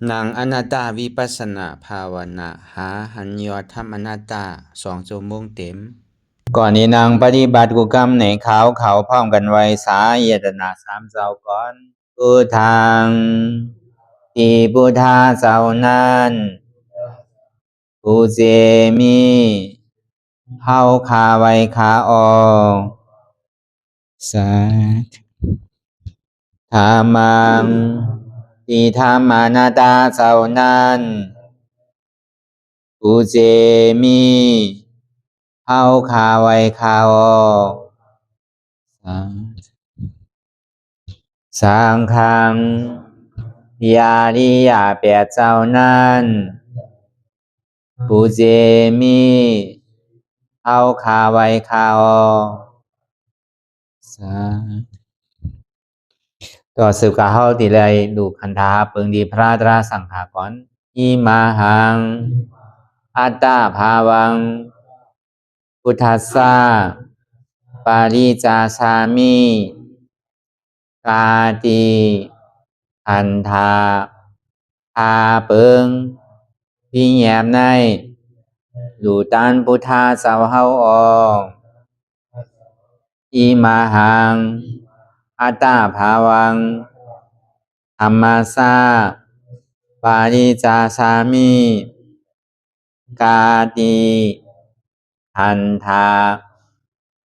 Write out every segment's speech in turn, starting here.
นางอนัตตาวิปัสสนาภาวนาหาหันยอดธรรมอนัตตา2 ชั่วโมงเต็มก่อนนี้นางปฏิบัติกุกรรมในเขาพร้อมกันไว้สาเยตนา3 เจ้าก่อนพุทธังที่พุทธาเจ้านั้นผู้เจมีเฮาคาไว้คาออกสาธุธรรมังที่ธรรมานาตาเจ้านั้นผู้เจมีเฮาคาไว้คาออกสังฆังยาริยาแปดเจ้านั้นผู้เจมีเฮาคาไว้คาออกต่อสืบกาเฮาติเลยดูคันธาเปิงดีพระตราสังขากรอิมาหังอัตตาภาวังพุทธัสสะปาริจาสามิกาติอันธาพาเปิงพี่แยมในดูตันพุทธาเจ้าเฮาออกอิมาหังอัตตาภาวังธรรมัสสะปาริจาสามิกาติอันธา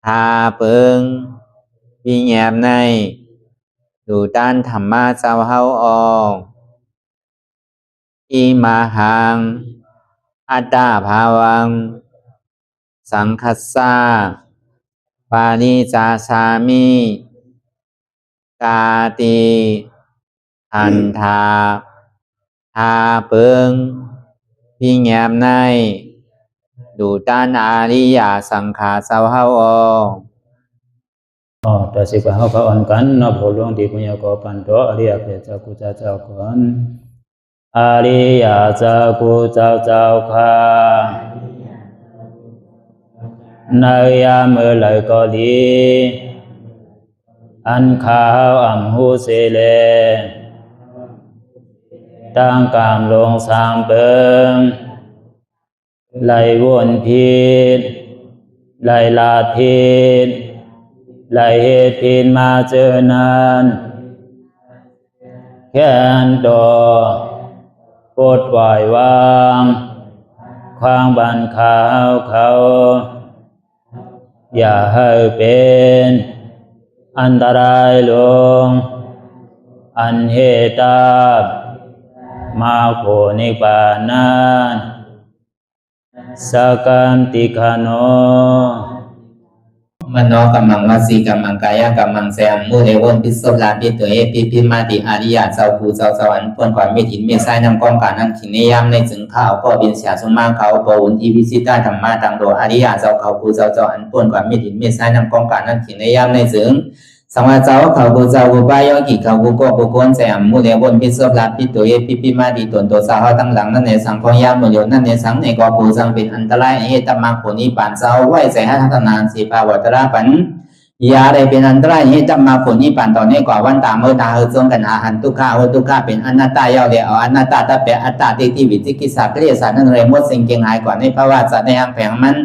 พาเปิงพี่แยมในดูตันธรรมะเจ้าเฮาออกอิมาหังอัตตาภาวังสังคัสสะปาริจาสามิกาติอันธาพาเปิงพี่แยมในดูตันอาริยสังขารเจ้าเฮาออกต่อสิกว่าเฮาก็อ่อนกันเนาะผู้หลวงที่ปุญญาก็ปันโตอริยเจ้ากุเจ้าก่อนอริยเจ้ากุเจ้าค่ะในยามเมื่อไหร่ก็ดีอันข้าวอ่ำหูเสเลตั้งกามลงสามเปิงไหลวนพิษไหลลาพิษไหลเหตุพินมาเจอนานแค่นดอปดปล่อยวางความบันขาวเขาอย่าให้เป็นอันตรายลงอันเหตุตามาโผนิปานันสกันติคโนมโนกัมมังวสีกัมมังกายกัมมังแสมมุเรวนพิศลาปิตัวเอปิพิมาติอาริยะเจ้าภูเจ้าสวรรค์พ้นความเมตินเมษายนำกองการนั้นขินนิยามในจึงข้าวก็บินเสียสมมาเขาปวุนทีวิสิตาธรรมะตังโดอาริยะเจ้าเขาภูเจ้าสวรรค์พ้นความเมตินเมษายนำกองการนั้นขินนิยามในจึงสังวาเจ้าเขาภูเจ้าภูบายอกิเขาภูก็ภูโกนแสมมุเรวนพิศลาปิตัวเอปิพิมาติตนตัวสาวตั้งหลังนั่นในสังพยามโยนั่นในสังในก็ภูสังเป็นอันตรายเหตุมาผลนิปานเจ้าไหวใส่ให้ทัศนานสีภาวตระปันยาได้เป็นอันตรายให้จำมาผลนิพพานตอนนี้กว่าวันตามเมื่อตาเฮจงกันอาหันทุกข้าทุกข้าเป็นอนัตตาเยาเดียวอนัตตาตาเปอัตตาที่วิจิกิสาเกลียสานั่นเลยมดสิ่งเก่งหายกว่าในภาวะสัตว์ในอังแผงมัน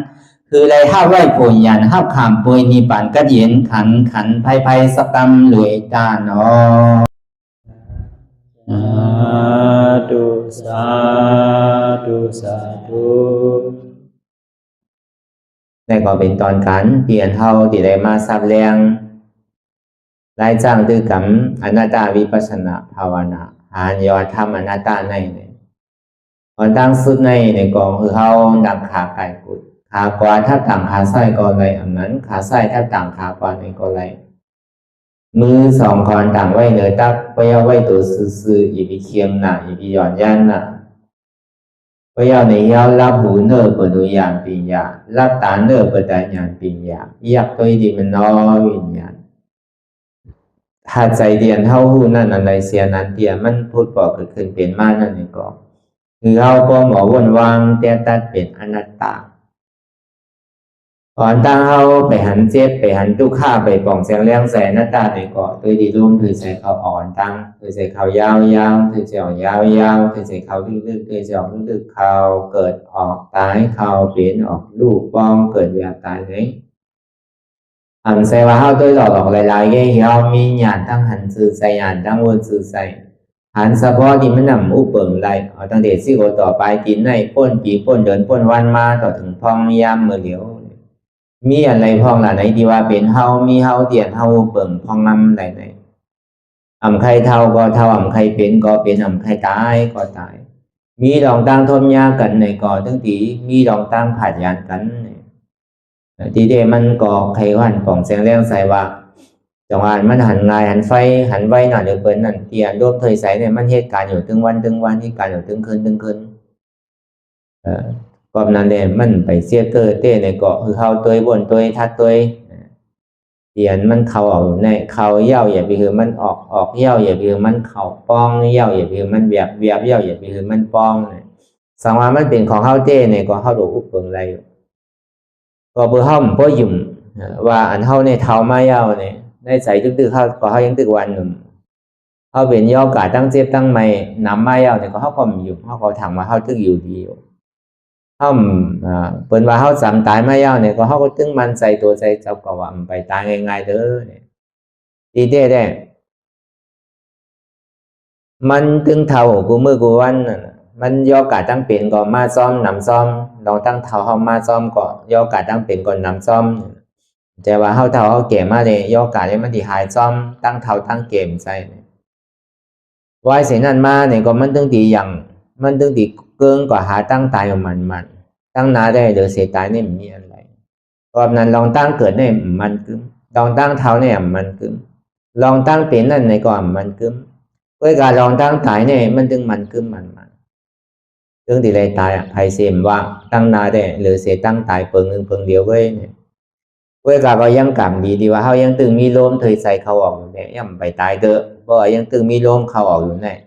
คือเลยห้าไหวผลยันห้าขามปุยนิพพานก็เย็นขันภัยสกรรมหลวยตาเนาะสาธุในก็เป็นตอนขันเปลี่ยนเท่าที่ได้มาทราบแรงรายจ้างตือกรรมอนัตตาวิปัสสนาภาวนาหานยอดธรรมอนัตตาในตอนตั้งสุดในกองคือเขาดังขาไก่กุดขาขวาทับต่างขาซ้ายก็เลยอันนั้นขาซ้ายทับต่างขาขวาในก็เลยมือสองคอนต่างไว้เหนือตักไปเอาไว้ตัวซื่อๆอีกเคียงหนาอีกหย่อนย่านหนาพยาในยารับหูเนอปดุยานปิญญารับตาเนอปดาญานปิญญาอยากตัวดีมันน้อยวิญญาณถ้าใจเดียนเท่าหูนั่นอะไรเสียนั้นเดียมันพูดบอกเกิดขึ้นเป็นมานั่นเองก็คือเราก็หมอวนวางแต่ตัดเป็นอนัตตา ก่อนตั้งเฮาไปหันเจ็บไปหันทุกข้าไปป่องแสงเลี้ยงแสนหน้าตาในเกาะตัวดีร่วมถือใส่เขาอ่อนตั้งถือใส่เขายาวยาวถือใส่ยาวยาวถือใส่เขาลึกๆถือใส่ออกลึกๆเขาเกิดออกตายเขาเปลี่ยนออกลูกปองเกิดแบบตายđấyหันใส่ว่าเฮาตัวหลอกหลายๆแก่เหี่ยวมีหยาดตั้งหันสื่อใส่หยาดตั้งวนสื่อใส่หันเฉพาะที่มันนำอุปเปิงไรเอาตั้งแต่สิโอต่อไปกินในป้นปีป้นเดินป้นวันมาต่อถึงพองยามมือเหลียวมีอะไรพองล่ะไหนที่ว่าเป็นเฮามีเฮาเตียนเฮาเปิ่งพองนำไหนไหนใครเท่าก็เท่าใครเป็นก็เป็นใครตายก็ตายมีดองตั้งทมยากันในก่อตั้งตีมีดองตั้งผัดยานกันทีเดียมันก็ใครหันป่องแสงแรงใส่ว่าจังหวะมันหันงายหันไฟหันไว้หน่อยเดี๋ยวเปิ้นนั่นเตียรวมเคยใส่เนี่ยมันเหตุการณ์อยู่ถึงวันเหตุการณ์อยู่ถึงคืนก็นั้นเนี่ยมันไปเสียเกิดเต้ในเกาะคือเขาตัวบนตัวทัดตัวเตียนมันเขาออกในเขาเย่าอย่าไปคือมันออกเย่าอย่าไปคือมันเขาป้องเย่าอย่าไปคือมันเวียบเย่าอย่าไปคือมันป้องสังว่ามันเป็นของเขาเต้ในก็เขาดูอุปเปิงอะไรก็เบอร์ห้อมเพราะยุ่มว่าอันเขาในเท้ามาเย่าเนี่ยได้ใส่ตึกๆเขายังตึกวันหนึ่งเขาเป็นย่อกาตั้งเจ็บตั้งไม่น้ำมาเย่าเนี่ยก็เขาก็มีอยู่เขาก็ถังมาเขาตึกอยู่ดีเขาเปิ้นว่าเขาสามตายมาเย่าเนี่ยก็เขาก็ตึงมันใจตัวใจเจ้าก็ว่าไปตายง่ายๆเด้อเนี่ยดีได้มันตึงเท่ากูมือกูวันมันย่อกาตั้งเป็นก็มาซ้อมนำซ้อมลองตั้งเท่าเขามาซ้อมก็ย่อกาตั้งเป็นก่อนนำซ้อมแต่ว่าเขาเท่าเขาเก็บมาเลยย่อกาเนี่ยมันที่หายซ้อมตั้งเท่าตั้งเกมใช่ไว้เสียนั่นมาเนี่ยก็มันตึงตีอย่างมันตึงตีเกินกว่าหาตั้งตายของมันตั้งนาได้หรือเสียตายเนี่ยมีอะไรก็นั้นลองตั้งเกิดเนี่ยมันกึมลองตั้งเท้าเนี่ยมันกึมลองตั้งเป็นนั่นในก่อนมันกึมเพื่อการลองตั้งตายเนี่ยมันตึงมันกึมมันตึงตีเลยตายไพ่เสียมว่าตั้งนาได้หรือเสียตั้งตายเปิงหนึ่งเปิงเดียวเว้ยเนี่ยเพื่อการก็ยังกำดีว่าเขายังตึงมีลมเทยใส่เขาออกอยู่เนี่ยยังไปตายเด้อเพราะยังตึงมีลมเขาออกอยู่เนี่ย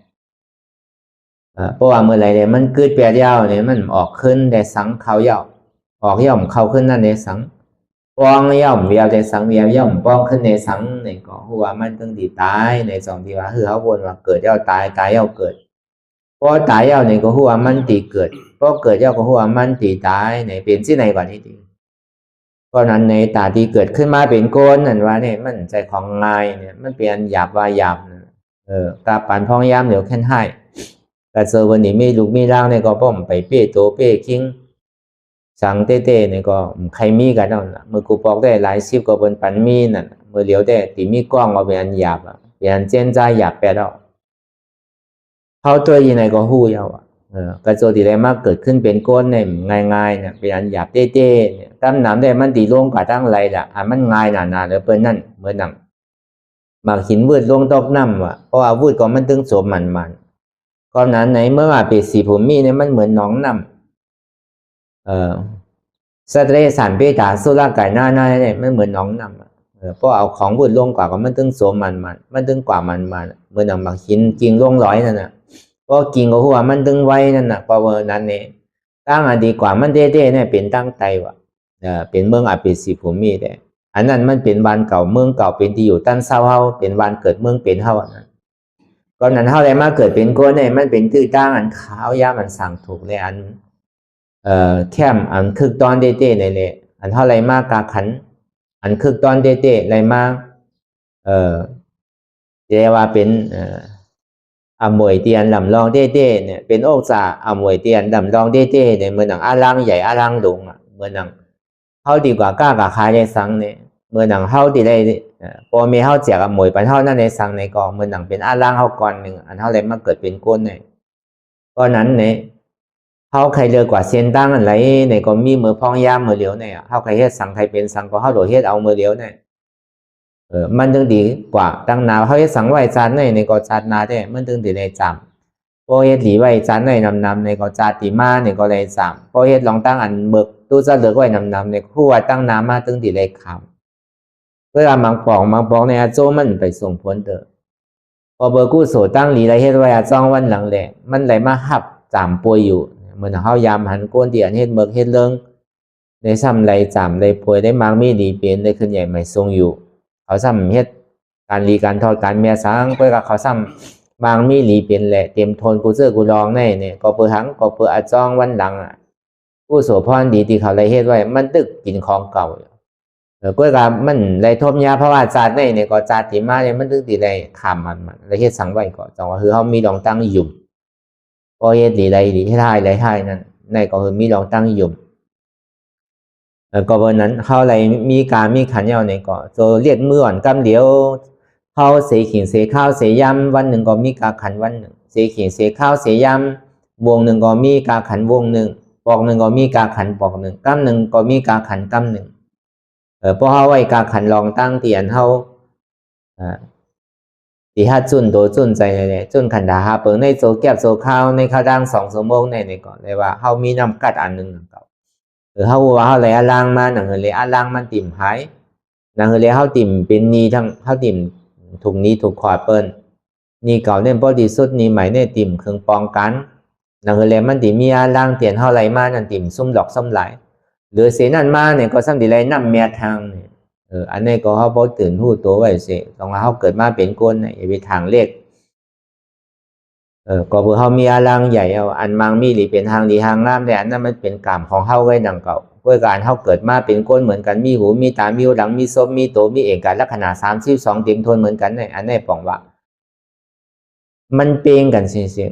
เพราะว่าเมื่อไรเนี่ยมันเกิดแปดยาวเนี่ยมันออกขึ้นแต่สังเขายาวออกย่อมเขาขึ้นนั่นในสังป้องย่อมเวียวแต่สังเวียวย่อมป้องขึ้นในสังในก็หัวมันต้องดีตายในสองที่ว่าคือเขาวนว่าเกิดย่อตายย่อเกิดเพราะตายย่อในก็หัวมันตีเกิดเพราะเกิดย่อก็หัวมันตีตายในเป็นที่ไหนกว่านี้ดีเพราะนั้นในตาที่เกิดขึ้นมาเป็นโกนนั่นว่าเนี่ยมันใจของงายเนี่ยมันเป็นหยาบว่าหยาบกาปันพองยามเดี๋ยวแค่ให้แต่เซอร์วันนี้มีลูกมีร่างเนี่ยก็ป้อมไปเป้โตเป้คิงสั่งเต้เนี่ยก็ใครมีกันนั่นเมื่อกูปอกได้หลายสิบก็เป็นปันมีนั่นเมื่อเหลียวได้ตีมีกล้องเอาเป็นอันหยาบเป็นอันเจนใจหยาบแปดเขาตัวยังไงก็หู้ยาวกระโจตีได้มากเกิดขึ้นเป็นก้นเนี่ยง่ายๆเนี่ยเป็นอันหยาบเต้เนี่ยตั้มน้ำได้มันตีลงกว่าตั้งไรล่ะมันง่ายหนาๆเลยเป็นนั่นเหมือนนั่งหมากหินวืดลงตกน้ำว่ะเพราะว่าวืดก็มันตึงสวมมันก็นั้นไหนเมื่อว่าเป็นสีผมมีเนี่ยมันเหมือนหนองน้ำสเตรสันเปตาสุราไก่หน้าเนี่ยมันเหมือนหนองน้ำเพราะเอาของบุญลงกว่าก็มันตึงสวมมันตึงกว่ามันเหมือนหนังบางหินกิ่งลงร้อยนั่นน่ะเพราะกิ่งก็หัวมันตึงไว้นั่นน่ะเพราะว่านั้นเนี่ยตั้งดีกว่ามันเด้เนี่ยเป็นตั้งไตว่ะเป็นเมืองอาเป็นสีผมมีแต่อันนั้นมันเป็นบ้านเก่าเมืองเก่าเป็นที่อยู่ตั้งเศร้าเฮาเป็นบ้านเกิดเมืองเป็นเฮานั้นก็นั้นเท่าไรมาเกิดเป็นก้นเนี่ยมันเป็นตื้อตั้งอันขาวยามันสั่งถูกเลยอันแคมอันคึกตอนเต้ในเลยอันเท่าไรมากกาขันอันคึกตอนเต้ไรมากเรียกว่าเป็นอมวยเตียนลำลองเต้เนี่ยเป็นโอกษาอมวยเตียนลำลองเต้เนี่ยเหมือนหนังอาลังใหญ่อาลังหลงเหมือนหนังเขาดีกว่ากล้ากับคายในสังเนี่ยเมื่อหนังเขาดีได้พอมีเขาเจียกับมวยปันเขานั่นในสังในกองเมื่อหนังเป็นอาล่างเขาก่อนหนึ่งอันเขาเลยมาเกิดเป็นก้นเนี่ยก็นั้นเนี่ยเขาใครเลือกกว่าเส้นตั้งอะไรในก็มีมือพองยามมือเหลียวเนี่ยเขาใครเฮ็ดสังใครเป็นสังก็เขาโดดเฮ็ดเอามือเหลียวเนี่ยมันจึงดีกว่าตั้งนาเขาเฮ็ดสังไว้จานในก็จานนาได้มันจึงดีในจำพอเฮ็ดหลีไว้จานในนำในก็จาติมาเนี่ยก็เลยจำพอเฮ็ดลองตั้งอันเบิกตู้จะเลือกไว้นำในคู่ว่าตั้งนามาจึงดีเลยคำเวลามังปองในอาโจมันไปส่งผลเด้อพอเบอร์กู้โสตั้งหลีไรเฮ็ดไว้อาจ้องวันหลังแหละมันไหลมาหับจามป่วยอยู่เหมือนเขายามหันก้นเดียนเฮ็ดเบิกเฮ็ดเลิง ได้ซ้ำไรจำได้ป่วยได้มากมีดีเป็นได้ขึ้นใหญ่ไม่ทรงอยู่เขาซ้ำเฮ็ดการรีการทอดการเมียสังเพื่อกับเขาซ้ำบางมีหลีเป็นแหละเต็มทนกูเสื้อกูรองแน่เนี่ยก็เปิดหังก็เปิดอาจองวันหลังผู้โสพรดีที่เขาไรเฮ็ดไว้มันตึกกินของเก่าก็กับมันไรทบยาเพราะว่าจาดเนี่ยก็จาดที่มาเนี่ยมันตึกตีไรขามมันไรเฮ็ดสังไว้ก็จังว่าคือเขามีดองตั้งยุ่มพอเฮ็ดดีไรดีให้ทายไรทายนั่นในก็คือมีดองตั้งยุ่มก็วันนั้นเขาอะไรมีการมีขันยาวในก็จะเรียกมืออ่อนกำเดียวเขาเสียขิงเสียข้าวเสียยำวันหนึ่งก็มีการขันวันหนึ่งเสียขิงเสียข้าวเสียยำวงหนึ่งก็มีการขันวงหนึ่งปอกหนึ่งก็มีการขันปอกหนึ่งกำหนึ่งก็มีการขันกำหนึ่งเพราะเขาไว้การขันลองตั้งเตียนเขาที่ห้าจุนโดจุนใจเลยจุนขันดาฮาเปิงในโซแก็บโซข้าวในข้าวดัง2 ชั่วโมงในก่อนเลยว่าเขามีน้ำกัดอันหนึ่งเก่าเขาว่าเขาเลยล่างมาหนังเลยล่างมันติ่มหายหนังเลยเขาติ่มเป็นนีทั้งเขาติ่มถูกนี้ถูกขวาเปิ้ลนีเก่าเนี่ยพอดีสุดนีใหม่เนี่ยติ่มเครื่องปองกันหนังเลยมันติ่มมีล่างเตียนเขาไหลมานั่นติ่มซุ่มดอกส้มไหลหรือเสียนั่นมาเนี่ยก็ซ้ำดีไรน้ำเมียทางเนี่ยอันนี้ก็เขาพอตื่นหูตัวไว้เสียตรงเขาเกิดมาเป็นก้นเนี่ยอย่าไปทางเล็กก็เพื่อเขามีล่างใหญ่เอาอันมังมีหรือเป็นทางดีทางงามแต่อันนั้นมันเป็นกรรมของเขาไว้ดังเก่าเพื่อการเขาเกิดมาเป็นก้นเหมือนกันมีหูมีตามีหูหลังมีซบมีโตมีเอกการลักษณะ32เต็มทนเหมือนกันเนี่ยอันนี้ปองว่ามันเปลี่ยนกันเสียง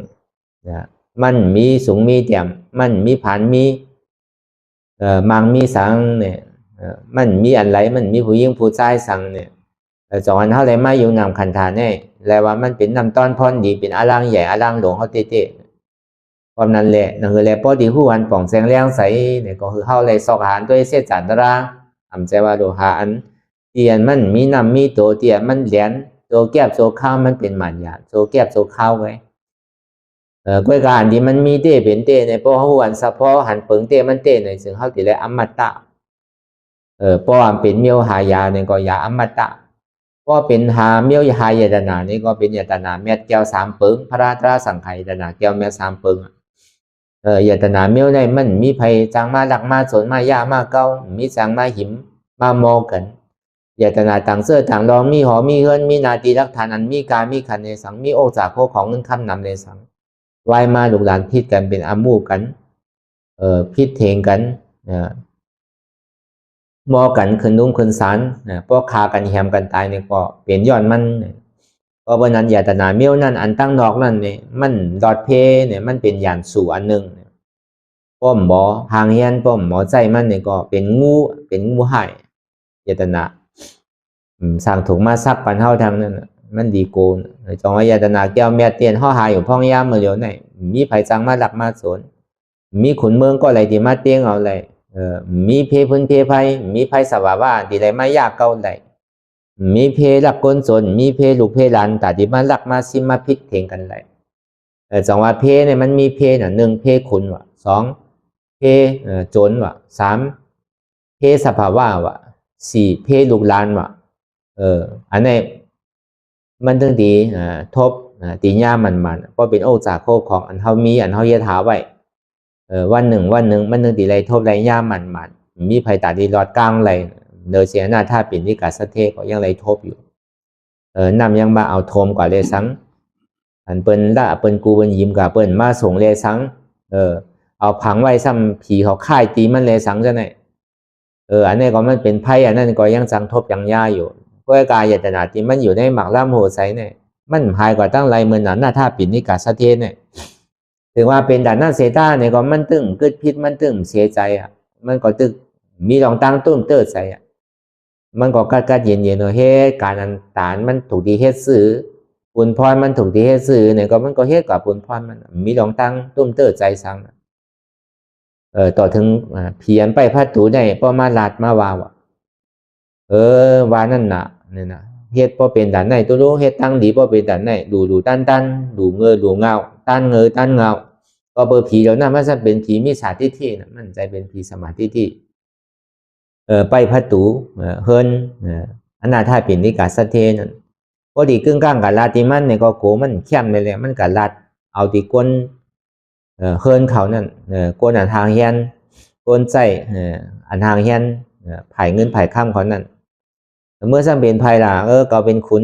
นะมันมีสูงมีเตี่ยมมันมีผ่านมีมังมีสังเนี่ยมันมีอันไรมันมีผู้ยิ่งผู้ชายสังเนี่ยสองอันเท่าไรมาอยู่นำคันธาเนี่ยแล้วว่ามันเป็นนำต้อนพรดีเป็นอารังใหญ่อารังหลวงเขาเต้ความนั้นแหละนั่นคือแหละพอดีผู้วันป่องแสงแรงใสเนี่ยก็คือเข้าเลยสอกหานด้วยเสียจันทราอำใจว่าโลหะอันเตียนมันมีนำมีโตเตียนมันเหรียญโตแก้บโตข้าวมันเป็นหมันหยาโตแก้บโตข้าวไว้ก้อยการที่มันมีเต้เป็นเต้ในพอผู้วันสัพพอหันเปิงเต้มันเต้ในซึ่งเขาติเลยอมตะเพราะว่าเป็นเมียวหายาเนี่ยก็ยาอมตะก็เป็นหาเมียวหายตนานี่ก็เป็นยตนาเม็ดแก้ว3 เปิงพระราตราสังไขยตนาแก้วเม็ด3 เปิงยตนาเมียวในมันมีไผจังมาหลักมาสนมายามาเก้ามีจังมาหิมมาโมกันยตนาต่างเสื้อต่างรองมีหอมีเฮือนมีนาตีรักฐานอันมีการมีขันในสังมีโอจากโคของเงินคำนำในสังวายมาลูกหลานพิษกันเป็นอามูกันพิษเทงกันมอกันขึ้นนุ่มขึ้นสารพวกคากันแหมกันตายเนี่ยก็เปลี่ยนย้อนมันเพราะวันนั้นยตนาเมียวนั่นอันตั้งนอกนั่นเนี่ยมันดอดเพเนี่ยมันเป็นอย่างสู่อันหนึ่งป้อมหมอหางเฮียนป้อมหมอใจมันเนี่ยก็เป็นงูหายยตนาสั่งถูกมาซักปันเท่าทางนั้นมันดีโกนจองยตนาแก้วเมียเตียนห่อหายอยู่พ่องย่ามเมื่อเดียวไหนมีไผ่จังมาหลักมาสนมีขุนเมืองก็อะไรที่มาเตียงเอาเลยมีเพพื้นเพไพมีไพสวาว่าดีไรมายากเก่าได้มีเพลักก้นสนมีเพลูกเพหลานแต่ที่มาลักมาซิมมาพิษเทงกันได้จังว่าเพเนี่ยมันมีเพน่ะ1เพขุนว่ะ2เพโจรว่ะ3เพสภาวะว่ะ4เพลูกหลานว่ะอันนี้มันถึงดีทบตีญ่ามันเพราะเป็นโอจากโคของอันเฮามีอันเฮาเยถาไว้วันหนึ่งมันนึงตีไรทบไรย่ามันมีภัยตาดีรอดกลางไรเดอเสียหน้าท่าปิ่นที่กาสเทก็ยังไรทบอยู่นำยังมาเอาโทมกว่าเลสังอันเปิ้นละเปิ้นกูเปิ้นยิ้มกับเปิ้นมาส่งเลสังเอาผังไว้ซ้ำผีเขาค่ายตีมันเลสังจะไหนอันนี้ก็มันเป็นไพ่อันนั้นก็ยังจังทบยังย่าอยู่ก็กายตนาที่มันอยู่ในหมักล่ำโหไซเนี่ยมันหายกว่าตั้งไรเมือนหน้าท่าปิ่นที่กาสเทเนี่ยถึงว่าเป็นด่านหน้าเซต้าเนี่ยก็มันตึงกึดพิษมันตึงเสียใจมันก็ตึกมีรองตั้งตุ้มเติร์ดใจมันก็กัดเย็นเฮ็ดการอันตานมันถูกดีเฮ็ดซื้อปุนพรมันถูกดีเฮ็ดซื้อเนี่ยก็มันก็เฮ็ดกับปุนพรมันมีรองตั้งตุ้มเติร์ดใจสังต่อถึงเพียนไปพัดถูได้พอมาลาดมาว่าว่านั่นน่ะเนี่ยนะเฮ็ดพอเป็นด่านไหนตัวรู้เฮ็ดตั้งดีพอเป็นด่านไหนดูตันดูเงยดูเงาตันเงยตันเงาก็เบอร์ผีแล้วนะมันจะเป็นผีมีสาธิตที่นะมันใจเป็นผีสมาธิที่ไปพัดตูเฮินอนาถาปิ่นที่กาสเทนั่นพอดีกึ่งกลางกับลาติมันเนี่ยก็โกมันเข้มเลยมันกับลาดเอาตีก้นเฮินเขานั่นก้นทางเฮียนก นใจอันห่างเฮียนไผ่เงินไผ่ข้ามเขานั่นเมื่อซ้ำเป็นไผ่ล่ะก็เป็นขุน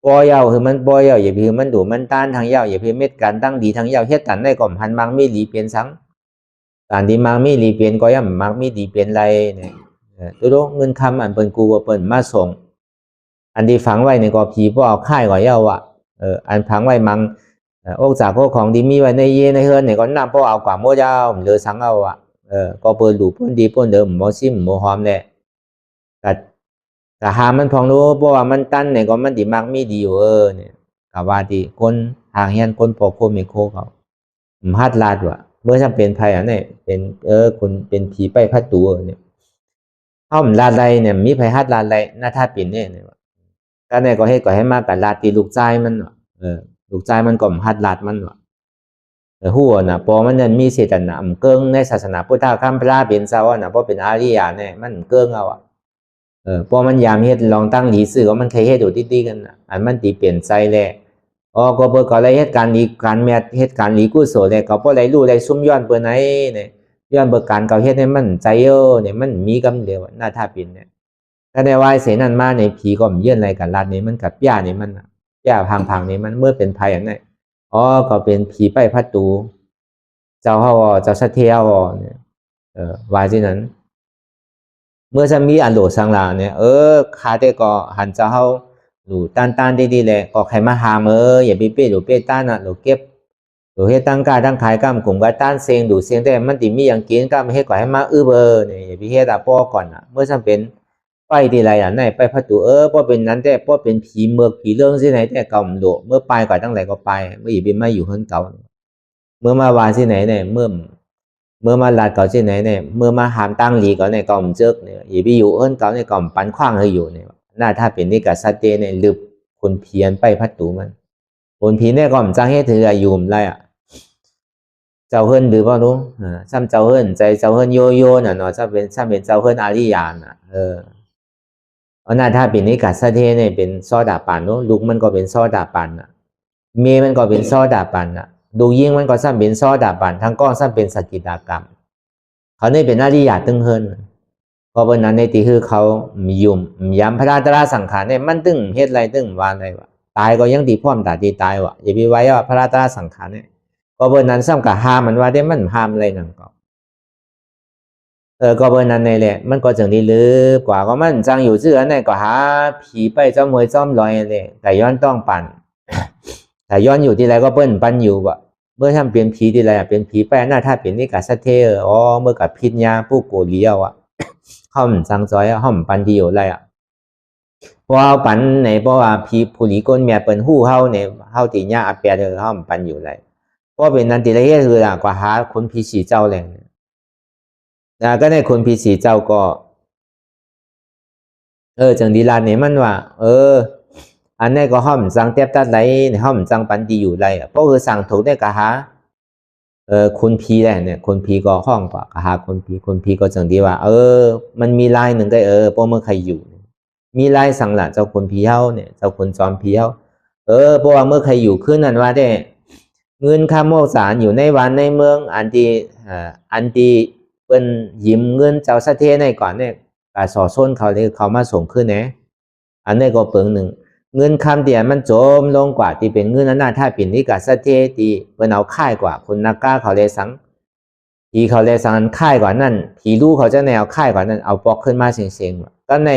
ปอเยาคือมันปอเยาอย่าพี่มันดูมันต้านทางเยาอย่าพี่เม็ดการตั้งดีทางเยาเฮ็ดกันได้ก่อมพันบางมีหลีเปลี่ยนสังการดีมังมีหลีเปลี่ยนก็ย่ำมังมีหลีเปลี่ยนไรเนี่ยตัวเงินคำอันเปิ่นกูว่าเปิ่นมาส่งอันที่ฝังไว้ในกอผีพวกเอาค่ายก่อเยาอ่ะอันฝังไว้มังอกจากพวกของดีมีไว้ในเย่ในเฮือนเนี่ยก็นำพวกเอากว่าโมเจ้าเหลือสังเอาอ่ะก็เปิดดูเปิดดีเปิดเดิมโมซิมโมหอมเนี่ยแต่หามันพองรู้เพราะว่ามันตั้นเนี่ยก็มันดีมากมีดีอยู่เนี่ยกับว่าดีคนห่างเฮียนคนปกโคเมโคเขาฮัดลาดว่ะเมื่อจำเป็นภัยอ่ะเนี่ยเป็นคนเป็นผีไปพัดตัวเนี่ยห้อมลาดไรเนี่ยมีภัยฮัดลาดไรหน้าท่าปิ่นเนี่ยก็เนี่ยก็ให้มากกับลาดตีลูกใจมันลูกใจมันก็ฮัดลาดมันว่ะหัวน่ะพอมันยังมีเศษน่ะเกิ้งในศาสนาพุทธคำพระเป็นเจ้าน่ะเพราะเป็นอาริยะเนี่ยมันเกิ้งเอาอ่ะพอมันยามเฮ็ดลองตั้งหลีซื่อก็มันเคยเฮ็ดอยู่ติๆกันอันมันตีเปลี่ยนใจแหละก็เปิดก็เลยเฮ็ดการหลีการแม่เฮ็ดการหลีกุศลเนี่ยก็บ่ได้รู้ได้ซุ่มย้อนเปิ้นไหนเนี่ยย้อนเบิกการเก่าเฮ็ดให้มันใจเนี่ยมันมีกำเดียวหน้าท่าปิ่นเนี่ยถ้าได้วายเสนั้นมาในผีก็เยื่อนอะไรกันลาดนี่มันกับย่านี่มันย่าพังๆนี่มันเมื่อเป็นภัยอันนั้นก็เป็นผีไปพัดตูเจ้าเฮาเจ้าสะเทียวเนี่ยว่าที่นั้นเมื่อจะมีอันโหลสังลาเนี่ยคาแต่ก็หันเจ้าเฮาหลูต้านดีๆแหละก็ใครมาหามอย่าไปเป้หลูเป้ต้านน่ะหลูเก็บหลูเฮ็ดตั้งกายตั้งขายกำกลุ่มก็ต้านเสียงดูเสียงแต่มันติมีอย่างกินก็ไม่ให้ก่อให้มาเนี่ยอย่าไปเฮ็ดป้อก่อนน่ะเมื่อจำเป็นไปทีไรอ่ะไหนไปพัดตูป้อเป็นนั้นแต่ป้อเป็นผีเมือกผีเรื่องที่ไหนแต่เก่าโหลเมื่อไปก่อนตั้งไหนก็ไปเมื่ออย่าไปมาอยู่เฮิรนเก่าเมื่อมาวานที่ไหนเนี่ยเมื่อมาลาดเก่าที่ไหนเนี่ยเมื่อมาหามตั้งหลีก่อนในกล่อมเจิกเนี่ยอย่าไปอยู่เฮิรนเก่าในกล่อมปันขว้างให้อยู่เนี่ยน่าถ้าเป็นนี่กับซาเตเนี่ยลึบคนเพียนไปพัดตูมันคนผีเนี่ยกล่อมจังให้ถืออายุมไรอ่ะเจ้าเฮิรนหรือเปล่ารู้ซ้ำเจ้าเฮิรนใจเจ้าเฮิรนโยน่ะเนาะซ้ำเป็นเจ้าเฮิรนอาริยาน่ะน่าถ้าเป็นนี่กับซาเตเนี่ยเป็นซอดาปันเนาะลูกมันก็เป็นซอดาปันน่ะเมย์มันก็เป็นซอดาปันน่ะดูยิ่งมันก็ซ้ำเป็นซอดาปันทั้งก้อนซ้ำเป็นสกิตากรรมเขาเนี่ยเป็นอาริยาตึงเฮิรนเพราะวันนั้นในที่คือเขายุ่มย้ำพระราตราสังขารเนี่ยมันตึงเฮ็ดไรตึงวานอะไรวะตายก็ยังตีพร้อมตาตีตายวะอย่าไปไว้ว่าพระราตราสังขารเนี่ยเพราะวันนั้นซ้ำกับห้ามมันว่าได้มันห้ามอะไรนั่นก็เบอร์นั้นในแหละมันก็จังดีลึกกว่าก็มันจังอยู่เชื่อเนี่ยก็หาผีไปจ้อมวยจ้อมลอยเลยแต่ย้อนต้องปั่นแต่ย้อนอยู่ที่ไรก็เปิ้นปั่นอยู่วะเมื่อทำเป็นผีที่ไรเป็นผีไปหน้าถ้าเป็นนี่กับสัตเทเมื่อกับพิญญาผู้โกเลียวห้อมสังซอยห้อมปันดีอยู่ไรเพราะเอาปันในเพราะว่าผีผู้หลีก้นเมียเปิ้นหู้เฮาเนี่ยเฮาตีญาอาเปียห้อมปันอยู่ไรเพราะเป็นนันติไรเฮ็ดคือล่ะกว่าหาคนผีสีเจ้าแหล่งก็ในคนผีสีเจ้าก็จังดีลาเนี่ยมันว่าอันนี้ก็ห้อมจังเทียบตัดไรห้อมจังปันดีอยู่ไรเพราะคือสั่งถูกได้กะหาคนผีแหละเนี่ยคนผีก็ห้องกว่ากะหาคนผีก็จังดีว่ามันมีลายหนึ่งได้เพราะเมื่อใครอยู่มีลายสั่งละเจ้าคนผีเฮาเนี่ยเจ้าคนจอมผีเฮาเพราะว่าเมื่อใครอยู่ขึ้นนั้นว่าได้เงินค่าโมกสารอยู่ในวันในเมืองอันที่เป็นยิ้มเงินเจ้าสะเทในก่อนเนี่ยการสอส้นเขาเลยเขามาส่งขึ้นนะอันนี้ก็เปิงหนึ่งเงินคำเดียมันโจมลงกว่าที่เป็นเงินนั้นถ้าเป็นนี่กับสะเทตีเป็นเอาค่ายกว่าคนนักกล้าเขาเลยสังผีเขาเลยสังค่ายกว่านั่นผีรู้เขาจะแนวค่ายกว่านั้นเอาปอกขึ้นมาเสียงๆก็ใน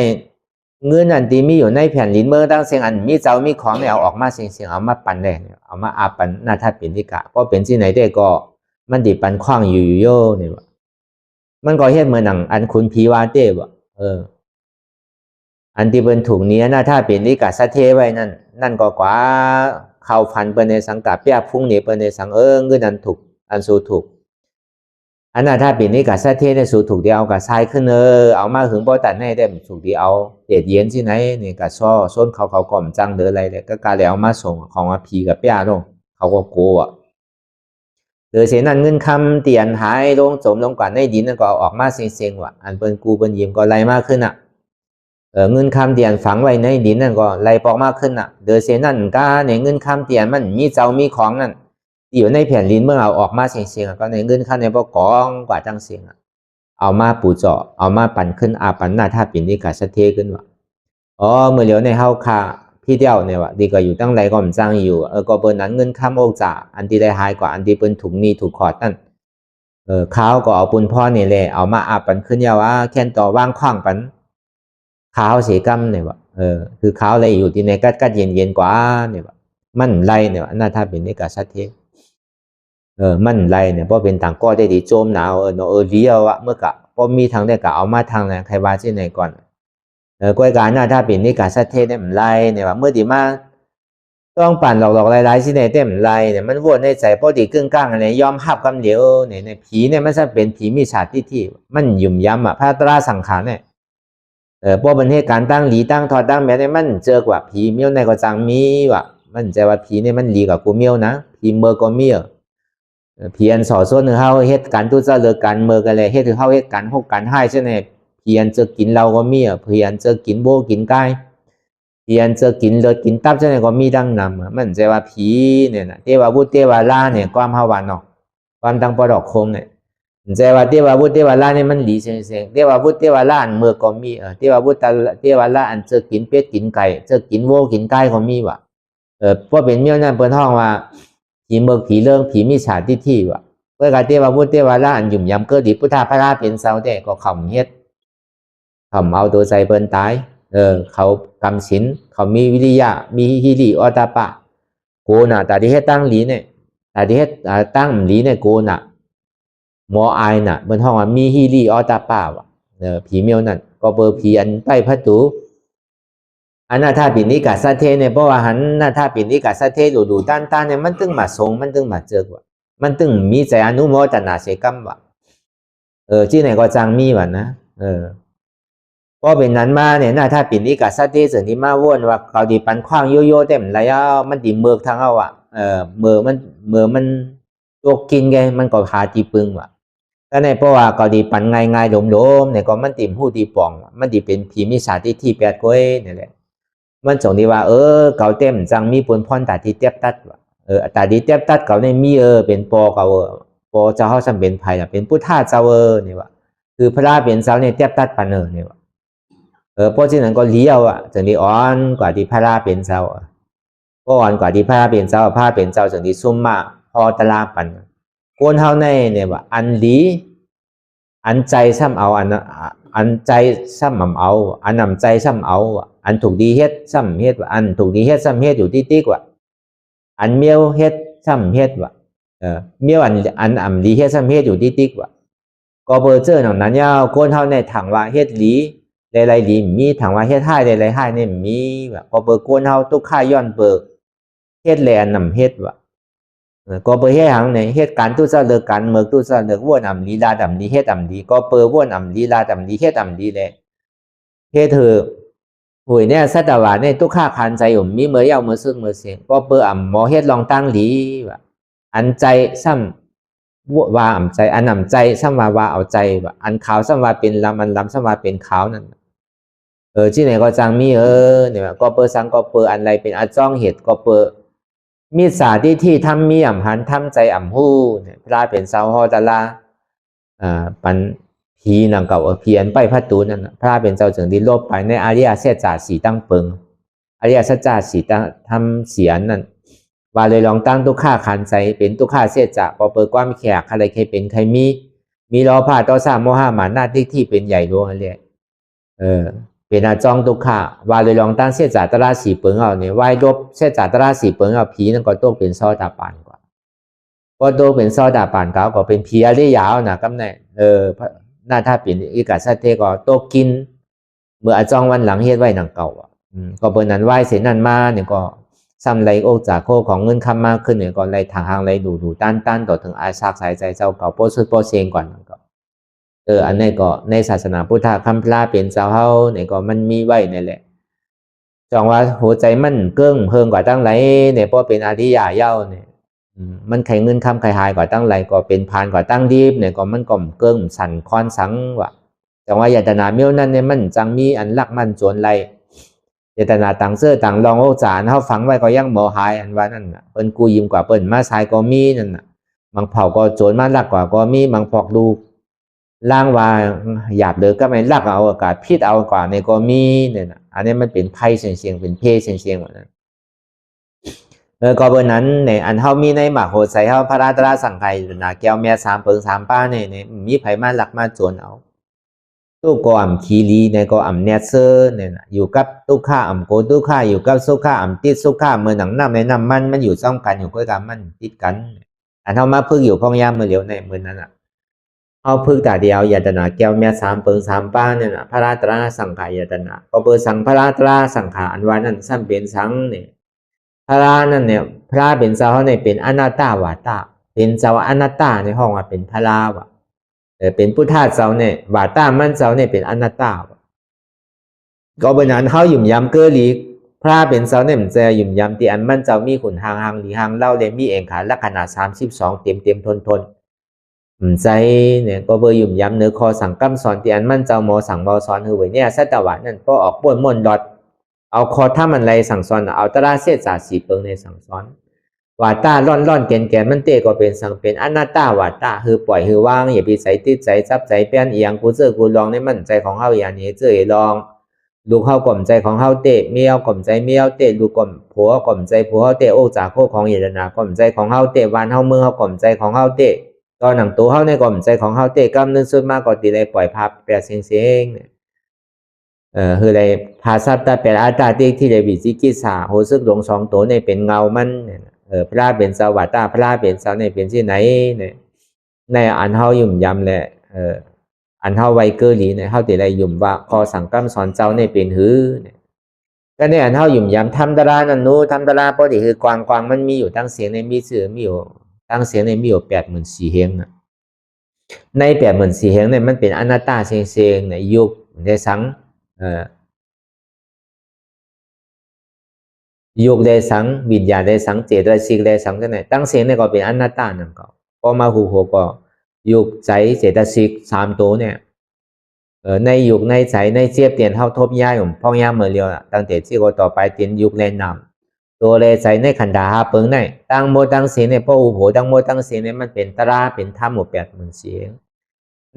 เงินอันที่มีอยู่ในแผ่นลิ้นเมื่อตั้งเสียงอันมีเจ้ามีของเนี่ยเอาออกมาเสียงเอามาปั่นได้เอามาอาปันน่าถ้าเป็นนี่กะเพราะเป็นที่ไหนได้ก็มันดิปันคว้างอยู่โย่เนี่ยมันก็เฮ็ดเหมือนหนังอันคุณผีวาเต้บ่อันที่เป็นถูกนี้นะถ้าเป็นนิกาสะเทไว้นั่นก็กว่าเข้าฟันเปิ้นในสังกัดเปียพุ่งนี่เปิ้นในสังเงินอันถูกอันสู้ถูกอันน่ะถ้าเป็นนิกาสะเทได้สู้ถูกเดียวเอากับทรายขึ้นเอามาหึงบ่ตัดให้ได้ถูกดีเอาเด็ดเย็นที่ไหนนี่ก็ซ้นเขาก่อมจังเด้ออะไรเลยก็กาแล้วเอามาส่งของมาผีกับเปียลงเขาก็โกอ่ะโดยเสียนั้นเงินคำเตียนหายลงจมลงกว่าในดินนั่นก็ออกมาเซ็งๆว่ะอันเปิ้นกูเปิ้นยิ้มก็ไล่มากขึ้นเงินคำเตียนฝังไว้ในดินนั่นก็ไล่ปอกมากขึ้นโดยเสียนั่นก็ในเงินคำเตียนมันมีเจ้ามีของนั่นอยู่ในแผ่นดินเมื่อเอาออกมาเซ็งๆก็ในเงินคำในบ่กองกว่าจังเสียง เอามาปูเจาะเอามาปั่นขึ้นอาปันหน้าท่าปิ่นนี่กะสะเทขึ้นวะอ๋อเมื่อเหลียวในเฮาคาพี่เดียวเนี่ยวะดีก็อยู่ตั้งไรก็มันจ้างอยู่ก็เปิ้นนั้นเงินข้ามโอกจ่าอันที่ได้หายกว่าอันที่เปิ้นถูกนี่ถูกขอดนั่นเขาก็เอาปุนพ่อนี่แหละเอามาอาปันขึ้นยาวว่าแค่นต่อว่างขว้างปันเขาเสียกำเนี่ยวะคือเขาเลยอยู่ที่ในกัดเย็นกว่าเนี่ยวะมันไรเนี่ยวะหน้าท่าปิ่นนี่กะสะเทมันไรเนี่ยเพราะเป็นทางก็ได้ดีโจมหนาวเดียวอะเมื่อกะพอมีทางได้กะเอามาทางไหนใครว่าที่ไหนก่อนกวยการหน้าถ้าเป็นนี่กะสัตเทได้มันไรเนี่ยว่าเมื่อดีมาต้องปั่นหลอกหลายๆที่ไหนได้มันไรเนี่ยมันวนในใจพอดีกึ่งกลางอะไรยอมหับคำเดียวเนี่ยในผีเนี่ยมันจะเป็นผีมีชาติที่มันหยุ่มย้ำพระตราสังขารเนี่ยพวกประเทศการตั้งหลีตั้งทอดตั้งแม้เนี่ยมันเจอกว่าผีเมี่ยวในก็จังมีว่ะมันใจว่าผีเนี่ยมันหลีกับกูเมี่ยวนะผีเมื่อก็เมี่ยวเพียนสอส่วนหนึ่งเขาเหตุการณ์ทุจริตการเมื่อกันเลยเหตุเขาเหตุการณ์หกการให้ใช่ไหมเพียนจะกินเราก็มีเพียนจะกินโบกินไก่เพียนจะกินเลือดกินตับใช่ไหมก็มีดังนำมันจะว่าผีเนี่ยนะเทวบุตรเทวาลาเนี่ยความภาวะเนาะความตั้งปอดอกคงเนี่ยจะว่าเทวบุตรเทวาลาเนี่ยมันหลีเสียงเทวบุตรเทวาลาอันเมื่อก็มีเทวบุตรเทวาลาอันจะกินเป็ดกินไก่จะกินโบกินไก่ก็มีว่ะเพราะเป็นเมี่ยวนั่นเปิดห้องว่าผีเมือกผีเรื่องผีมีฉาที่ว่ะเพื่อการเทวบุตรเทวาลาอันหยุ่มยำเกิดดิพุทธาพระราเป็นเสาแต่ก็ขำเฮ็ดเอาตัวใจเปิ้นตายเขากำสินเขามีวิริยะมีฮิริอตาปะโกน่ะแต่ที่ให้ตั้งหลีเนี่ยแต่ที่ให้ตั้งหลีเนี่ยโกน่ะหมออายน่ะเปิ้นห้องว่ามีฮิริอตาปะว่ะผีเมียวนั่นก็เบอร์ผีอันใต้พัตูอันน่ะถ้าปิ่นนี้กะซะเทเนี่ยเพราะว่าหันน่ะถ้าปิ่นนี้กะซะเทดูต้านเนี่ยมันตึงมาทรงมันตึงมาเจอว่ะมันตึงมีใจอนุโมทนาเสกรรมว่ะที่ไหนก็จังมีว่ะนะก็เป็นนั้นมาเนี่ยนะถ้าปิ่นนี้กับสัตว์ที่ส่วนที่มาวนว่าเขาดีปันขว้างโยโย่เต็มไรมันดีเมือกทางเอาเมื่อมันตัวกินไงมันก็หาตีปึงว่ะแต่ในเพราะว่าเขาดีปันง่ายหลมเนี่ยก็มันติ่มหูตีป่องมันดีเป็นผีมิจฉาที่แปดก้อยเนี่ยแหละมันจงดีว่าเขาเต็มจังมีปนพรตาที่เตียบตัดว่ะตาที่เตียบตัดเขาในมีเป็นปอเขาปอเจ้าเขาจำเป็นภัยเป็นพุทธาเจ้าเนี่ยว่ะคือพระเป็นเจ้าเนี่ยเตียบตัดปันเนี่ยว่ะเพราะฉะนั้นก็เลี้ยวจังดีอ่อนกว่าที่พระราเป็นเจ้าก็อ่อนกว่าที่พระราเป็นเจ้าพระเป็นเจ้าจังดีซุ่มมาพอตลาปันโกนเท่าในเนี่ยว่าอันดีอันใจซ้ำเอาอันใจซ้ำเอาอันนำใจซ้ำเอาอันถูกดีเฮ็ดซ้ำเฮ็ดว่าอันถูกดีเฮ็ดซ้ำเฮ็ดอยู่ที่ติ๊กว่าอันเมียวเฮ็ดซ้ำเฮ็ดว่าเมียวอันอ่ำดีเฮ็ดซ้ำเฮ็ดอยู่ที่ติ๊กว่าก็เบอร์เจอหนังนั้นยาวโกนเท่าในถังว่าเฮ็ดดีหลายๆดีมีถังว่าเฮ็ดให้หลายๆให้เนี่ยมีแบบก็เบอร์โกนเฮาตุกค่าย้อนเบิกเฮ็ดแลนนำเฮ็ดว่ะก็เบอร์เฮ็ดหังในเฮ็ดการตู้เจ้าเลิกการเมืองตู้เจ้าเลิกว่นำลีลาดำดีเฮ็ดดำดีก็เปิดว่นำลีลาดำดีเฮ็ดดำดีเลยเฮ็ดเถอะหวยเนี่ยสัตว์ว่าเนี่ยตุกค่าคันใจผมมีเมื่อยาวเมื่อซึ่งเมื่อเสียงก็เปิดหมอเฮ็ดลองตั้งดีว่ะอันใจซ้ำว่าใจอันนำใจซ้ำว่าเอาใจว่ะอันขาวซ้ำว่าเป็นลำอันลำซ้ำว่าเป็นขาวนั่นที่ไหนก็จังมีเนี่ยก็เปิดสังก็เปิดอันไรเป็นอาจ้องเหตุก็เปิดมีสาที่ทำมีอ่ำหันทำใจอ่ำหู้เนี่ยพระเป็นสาวฮอตลาปันผีนังเก่าเพียนไปพัดตูนั่นพระเป็นเจ้าจึงดีลบไปในอาริยสัจจสีตั้งเปิงอาริยสัจจสีตั้งทำเสียนนั่นว่าเลยลองตั้งตุกข้าขันใจเป็นตุกข้าเสียจะพอเปิดความแขกอะไรใครเป็นใครมีรอผ่าต่อสามโมหะหมาหน้าที่เป็นใหญ่หลวงเลยเป็นอาจ้องตุกข้าว่าเลยลองตั้งเสียจ่าตราสีเปิงเอาเนี่ยไหวลบเสียจ่าตราสีเปิงเอาผีนั่นก็ต้องเป็นซอดาปานกว่าก็ต้องเป็นซอดาปานเขาก็เป็นผีอะไรยาวนะกำเนิดหน้าถ้าเป็นอีกาสัตเทก็โตกินเมื่ออาจ้องวันหลังเฮ็ดไว้หนังเก่าก็เปิดนั้นไหวเสียนั่นมาเนี่ยก็ซ้ำไรโอกจากโคของเงินคำมากขึ้นเนี่ยก็ไรทางไรดูต้านต่อถึงอาชากสายใจเจ้าเก่าโพสุดโพเซงก่อนก็อันนี้ก็ในศาสนาพุทธคำพระเป็นเจ้าเฮาเนี่ยก็มันมีไว้นี่แหละจองว่าหัวใจมันเกิ้งเพิ่งกว่าตั้งไรเนี่ยเพราะเป็นอริยะเย้าเนี่ยมันไขเงินคำไขหายกว่าตั้งไรก็เป็นพานกว่าตั้งดีบเนี่ยก็มันก็เกิ้งสั่นคอนสังว่ะจองว่าญาตนาเมียวนั่นเนี่ยมันจังมีอันลักมันจวนไรญาตนาต่างเสื้อต่างรองโอจานเขาฝังไว้ก็ยังหมอหายอันว่านั่นน่ะเปิ้นกูยิ้มกว่าเปิ้นมาชายก็มีนั่นน่ะบางเผาก็โจรมาลักกว่าก็มีบางพอกดู ล่างว่าหยาบเดือก็ไม่ลักเอาอากาศพิษเอากว่าในก็มีเนี่ยนะอันนี้มันเป็นไพ่เสียงเป็นเพศเสียงแบบนั้นก็บนนั้นเนี่ยอันเท่ามีในหมากโหดใส่เท่าพระราตราสังไข่นะแก้วแม่สามเปิงสามป้าเนี่ยมีไผ่มาหลักมาโจรเอาตู้ก็อ่ำคีรีในก็อ่ำเนเซอร์เนี่ยนะอยู่กับตู้ข้าอ่ำโกตู้ข้าอยู่กับสุข้าอ่ำติดสุข้าเมื่อหนังน้ำในน้ำมันอยู่ซ่อมกันอยู่ด้วยกันมันติดกันอันเท่ามาพึ่งอยู่พ้องยามเมื่อเหลียวในเมื่อนั้นเอาพึ่งแต่เดียวยาตนาแก้วแม่สามเปิงสามป้าเนี่ยนะพระราตราสังขายาตนาก็เปิดสังพระราตราสังขาอันวานั้นซ้ำเป็นสังเนี่ยพระรานั่นเนี่ยพระเป็นเจ้าเขาเนี่ยเป็นอนัตตาวาตาเป็นเจ้าอนัตตาในห้องว่าเป็นพระราวะเป็นพุทธะเจ้าเนี่ยวาตามันเจ้าเนี่ยเป็นอนัตตาวะก็เป็นนั้นเขาหยุ่มย้ำเกลีกพระเป็นเจ้าเนี่ยมันจะหยุ่มย้ำที่อันมันเจ้ามีขุนหางหลีหางเล่าเลยมีเองขาลักษณะ32เต็มทนใจเนี่ยก็เบอร์หยุ่มย้ำเนื้อคอสั่งกั้มสอนที่อันมันเจ้าหมอสั่งบอสอนคือไว้เนี่ยสัตวะนั่นก็ออกป่วนม่วนดอดเอาคอถ้ามันไรสั่งสอนเอาตราเสียจ่าสีเปิงในสั่งสอนวาตาล่อนแกนมันเตะก็เป็นสั่งเป็นอนัตตาวาตาคือปล่อยคือว่างอย่าไปใส่ติดใจจับใจเปลี่ยนเอียงกูเจอกูลองในมันใจของเฮาอย่างนี้เจอลองลูกเฮากล่อมใจของเฮาเตะเมียวกล่อมใจเมียวเตะลูกกล่อมผัวกล่อมใจผัวเฮาเตะโอ้จากโคของเยดนากล่อมใจของเฮาเตะวานเฮามือเฮากล่อมใจของเฮาเตะตอนหนังตัวเฮาในกล่อมใจของเฮาเตะกำนึงสุดมากกว่าตีเลยปล่อยภาพแปรเสียงเนี่ยคืออะไรภาษาตาเป็นอาตาที่เลยวิจิกิสาโหซึกหลงสองตัวในเป็นเงามันพระเป็นสวัสดิ์พระเป็นสาวในเป็นที่ไหนเนี่ยในอันเฮายุ่มยำเลยอันเฮาไวเกอร์หลีเนี่ยเฮาติไรยุ่มว่าคอสังกัมสอนเจ้าในเป็นหือเนี่ยก็เนี่ยอันเฮายุ่มยำทำตารานันนู้ทำตาราปกติคือกวางมันมีอยู่ตั้งเสียงในมีสื่อมีอยู่ตั้งเสียงในมีอยู่84,000เฮงนะใน84,000เฮงเนี่ยมันเป็นอนัตตาเสียงในยุคในสังยุคได้สังวิญญาณได้สังเจตสิกได้สังกันไหนตั้งเสียงเนี่ยก็เป็นอนัตตานั่นก็พอมาหูก็ยุคใจเจตสิก3ตัวเนี่ยในยุคในใจในเจียบเตียนเท่าทบย่ายผมพ่องย่าเมื่อเรียวตั้งแต่ที่ก็ต่อไปเตียนยุคแรงนำตัวเลยใจในขันดาเปิงในตั้งโมตั้งเสียงในพ่ออุโหตั้งโมตั้งเสียงเนี่ยมันเป็นตราเป็นธรรมหมด80,000เสียง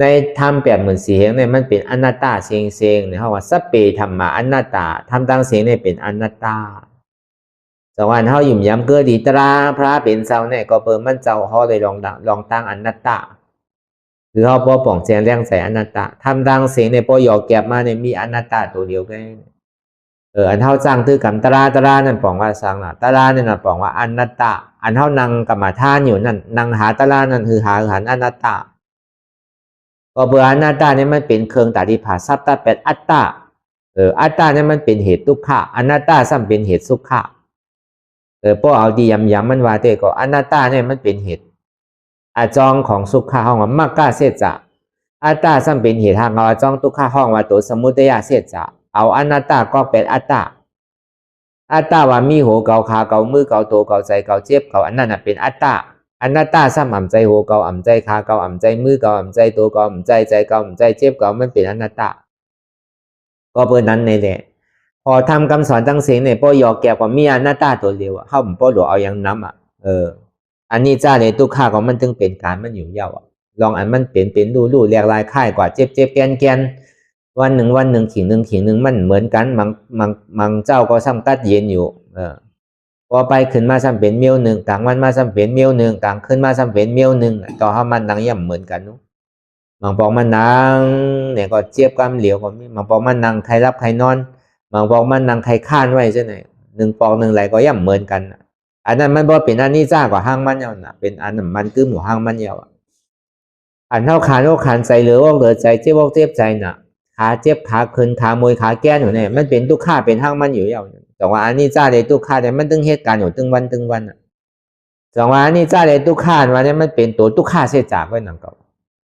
ในธรรม84,000เสียงเนี่ยมันเป็นอนัตตาเสียงเนี่ยเขาว่าสัพเพธรรมะอนัตตาทำตั้งเสียงเนี่ยเป็นอนัตตาสวรรค์เฮาหยุ่มย้ำเกิดดีตราพระเป็นเจ้าเนี่ยก็เปิดมันเจ้าเฮาเลยลองตั้งอนัตตาคือเฮาพอป่องแจงแรงใส่อนัตตาทำดังเสียงในพอหยอกแก็บมาเนี่ยมีอนัตตาตัวเดียวกันอันเฮาจ้างตื้อกับตรานั่นป่องว่าสังล่ะตราเนี่ยน่ะป่องว่าอนัตตาอันเฮานั่งกรรมฐานอยู่นั่นนั่งหาตรานั่นคือหาอนัตตาก็เปิดอนัตตาเนี่ยมันเป็นเครื่องตาดิภาสัพตะเป็นอัตตาอัตตาเนี่ยมันเป็นเหตุทุกขะอนัตตาซ้ำเป็นเหตุสุขะพอเอาดีย้ำมันว่าเตก็อนัตตาเนี่ยมันเป็นเหตุอาจองของสุขะห้องว่ามากกาเสจะอัตตาซ้ำเป็นเหตุทางเอาอาจองทุกขะห้องว่าตัวสมุทัยเสจะเอาอนัตตาก็เป็นอัตตาว่ามีหัวเกาขาเกามือเกาตัวเกาใจเกาเจ็บเกาอันนั้นเป็นอัตตาอนัตตาซ้ำอ่ำใจหัวเกาอ่ำใจขาเกาอ่ำใจมือเกาอ่ำใจตัวเกาอ่ำใจใจเกาอ่ำใจเจ็บเกามันเป็นอนัตตาก็เพื่อนั้นในแหละพอทำคำสอนตั้งเสียงเนี่ยพอหยอกแก่กว่ามีอนัตตาตัวเดียวเข้าผมพอหลวเอาอย่างน้ำอันนี้จ้าในตุกข้าของมันจึงเป็นการมันอยู่ยาวลองอันมันเป็นดูแหลกลายค่ายกว่าเจ็บแกนวันหนึ่งขิงหนึ่งมันเหมือนกันมังเจ้าก็ซ้ำกัดเย็นอยู่พอไปขึ้นมาซ้ำเป็นเมียวหนึ่งกลางวันมาซ้ำเป็นเมียวหนึ่งกลางขึ้นมาซ้ำเป็นเมียวหนึ่งต่อให้มันนังย่ำเหมือนกันนู้บางปองมันนังเนี่ยก็เจ็บกำเหลียวก็มีบางปองมันนังใครรับใครนอนบางปองมันนังใครข้านไว้ใช่ไหม1 ปอง 1ไหลก็ย่ำเหมือนกันอันนั้นมันบ่เป็นอันนี้จ้ากว่าห้างมันเยาว์นะเป็นอันนั้นมันคือหมู่ห้างมันเยาว์อันเท่าขานใจเหลือใจเจ็บใจน่ะขาเจ็บขาขึ้นขามวยขาแก้นอยู่เนี่ยมันเป็นทุกข้าเป็นห้างมันอยู่เยาว์แต่ว่าอันนี้จ้าเลยทุกข้าเนี่ยมันตึงเหตุการณ์อยู่ตึงวันแต่ว่าอันนี้จ้าเลยทุกข้าวันนี้มันเป็นตัวทุกข้าเสียจากไว้หนังเก่า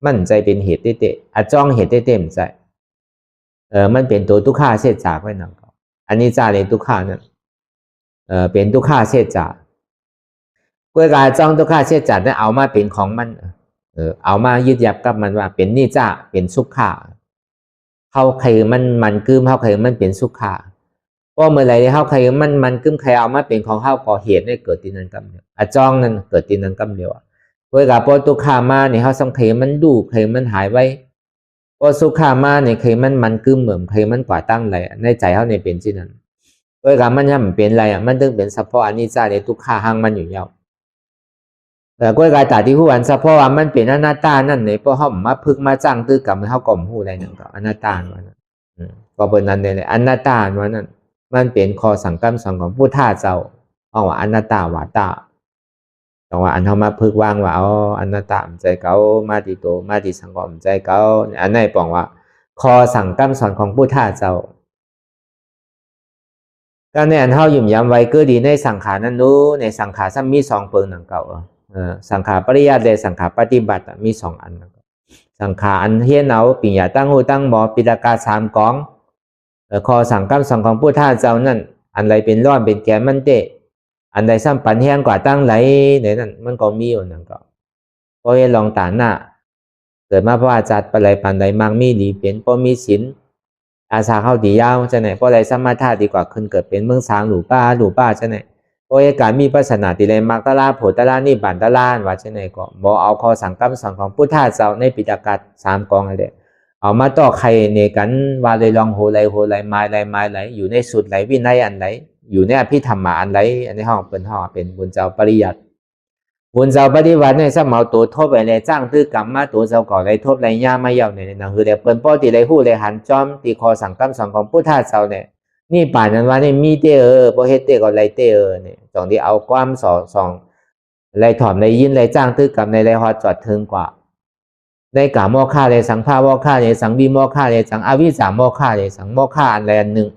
มันใจเป็นเหตุเตะจ้องเหตุเต็มใจมันเป็นตัวทุกข้าเสียจากไว้หนังเก่าอันนี้จ้าเลยทุกข้าเนี่ยเป็นทุกข้าเสียจากกวยกาจ้องทุกข้าเสียจากเนี่ยเอามาเป็นของมันเอามายึดยับกับมันว่าเป็นนี่จ้าเป็นสุขข้าเขาใครมันกึมเขาใครมันเป็นสุขข้าเพราะเมื่อไรเขาใครมันกึมใครเอามาเป็นของเขาก่อเหตุให้เกิดตีนันกำเดียวจ้องนั่นเกิดตีนันกำเดียวกวยกาพอทุกข้ามาเนี่ยเขาสังเกตมันดูใครมันหายไว้ พอสุขามาเนี่ยเคยมันกึ่มเหมือนเคยมันกว่าตั้งเลยในใจเขาเนี่ยเป็นที่นั้นโดยการมันยังเป็นอะไรมันต้องเป็นเฉพาะอนิจจาในทุกข้าหังมันอยู่แล้วแต่ก็การตัดที่ผู้วันเฉพาะว่ามันเป็นอนัตตานั่นเนี่ยเพราะเขามาพึกมาจ้างตื้อกับเขาก่อมหูอะไรนั่นก็อนัตตาวันนั้นก็เป็นนั้นเลยอนัตตาวันนั้นมันเป็นข้อสังกัมสอนของผู้ท่าเจ้าเอาว่าอนัตตาวาตาแต่ว่าอันเขามาพึกว่างว่าอ๋ออนัตตาใจเขามาติโตมาติสังกอมใจเขาอันไหนบอกว่าข้อสังกัมสอนของผู้ท่าเจ้าการในอันเท่ายุ่มย้ำไว้ก็ดีในสังขารนั้นนู้ในสังขารซ้ำมี2เปิงหนังเก่าสังขารปริยัติและสังขารปฏิบัติมี2อันสังขารอันเฮียนเอาปิญญาตั้งหูตั้งบ่อปิฎกา3กองข้อสังกัมสอนของผู้ท่าเจ้านั่นอันใดเป็นร้อนเป็นแก่มันเตะอันใดซ้ำปันแห้งกว่าตั้งไหลในนั้นมันก็มีอยู่นั่นก็เพราะลองตาหน้าเกิดมาเพราะอาจัดปะไหลปันใดมังมีดีเป็นเพราะมีศีลอาสาเข้าดียาวจะไหนเพราะอะไรสมาธิดีกว่าขึ้นเกิดเป็นเมืองสางหลูป้าจะไหนเพราะการมีปัสนาติเลยมักตะลาโผตะลานี่บันตะลานว่าจะไหนก็บอกเอาข้อสังกัมสอนของพุทธาเจ้าในปิฎก3กองอะไรเอามาต่อใครในกันว่าเลยลองโหไหลไม้ไหลอยู่ในสุดไหลวินัยอันไหนอยู่ในอภิธรรมะอันไหนอันนี้ห้องเป็นบุญเจ้าปริยัติบุญเจ้าปฏิวัติในสมัยตัวทบไปเลยจ้างตื้อกรรมมาตัวเจ้าก่อเลยทบเลยย่ามาเยาในนั่นคือเดี๋ยวเปิ้นป้อตีเลยหู้เลยหันจอมตีคอสังกัมสอนของพุทธาเจ้าเนี่ยนี่ป่านนั้นว่านี่มีเตพอเฮ็ดเตก็ไรเตเนี่ยตรงที่เอาความสองไรถอมไรยินไรจ้างตื้อกรรมในไรฮอดจอดถึงกว่าในกาโมฆะเลยสังภาโมฆะเลยสังวิโมฆะเลยสังอวิสาโมฆะเลยสังโมฆะอันใดอันหนึ่ง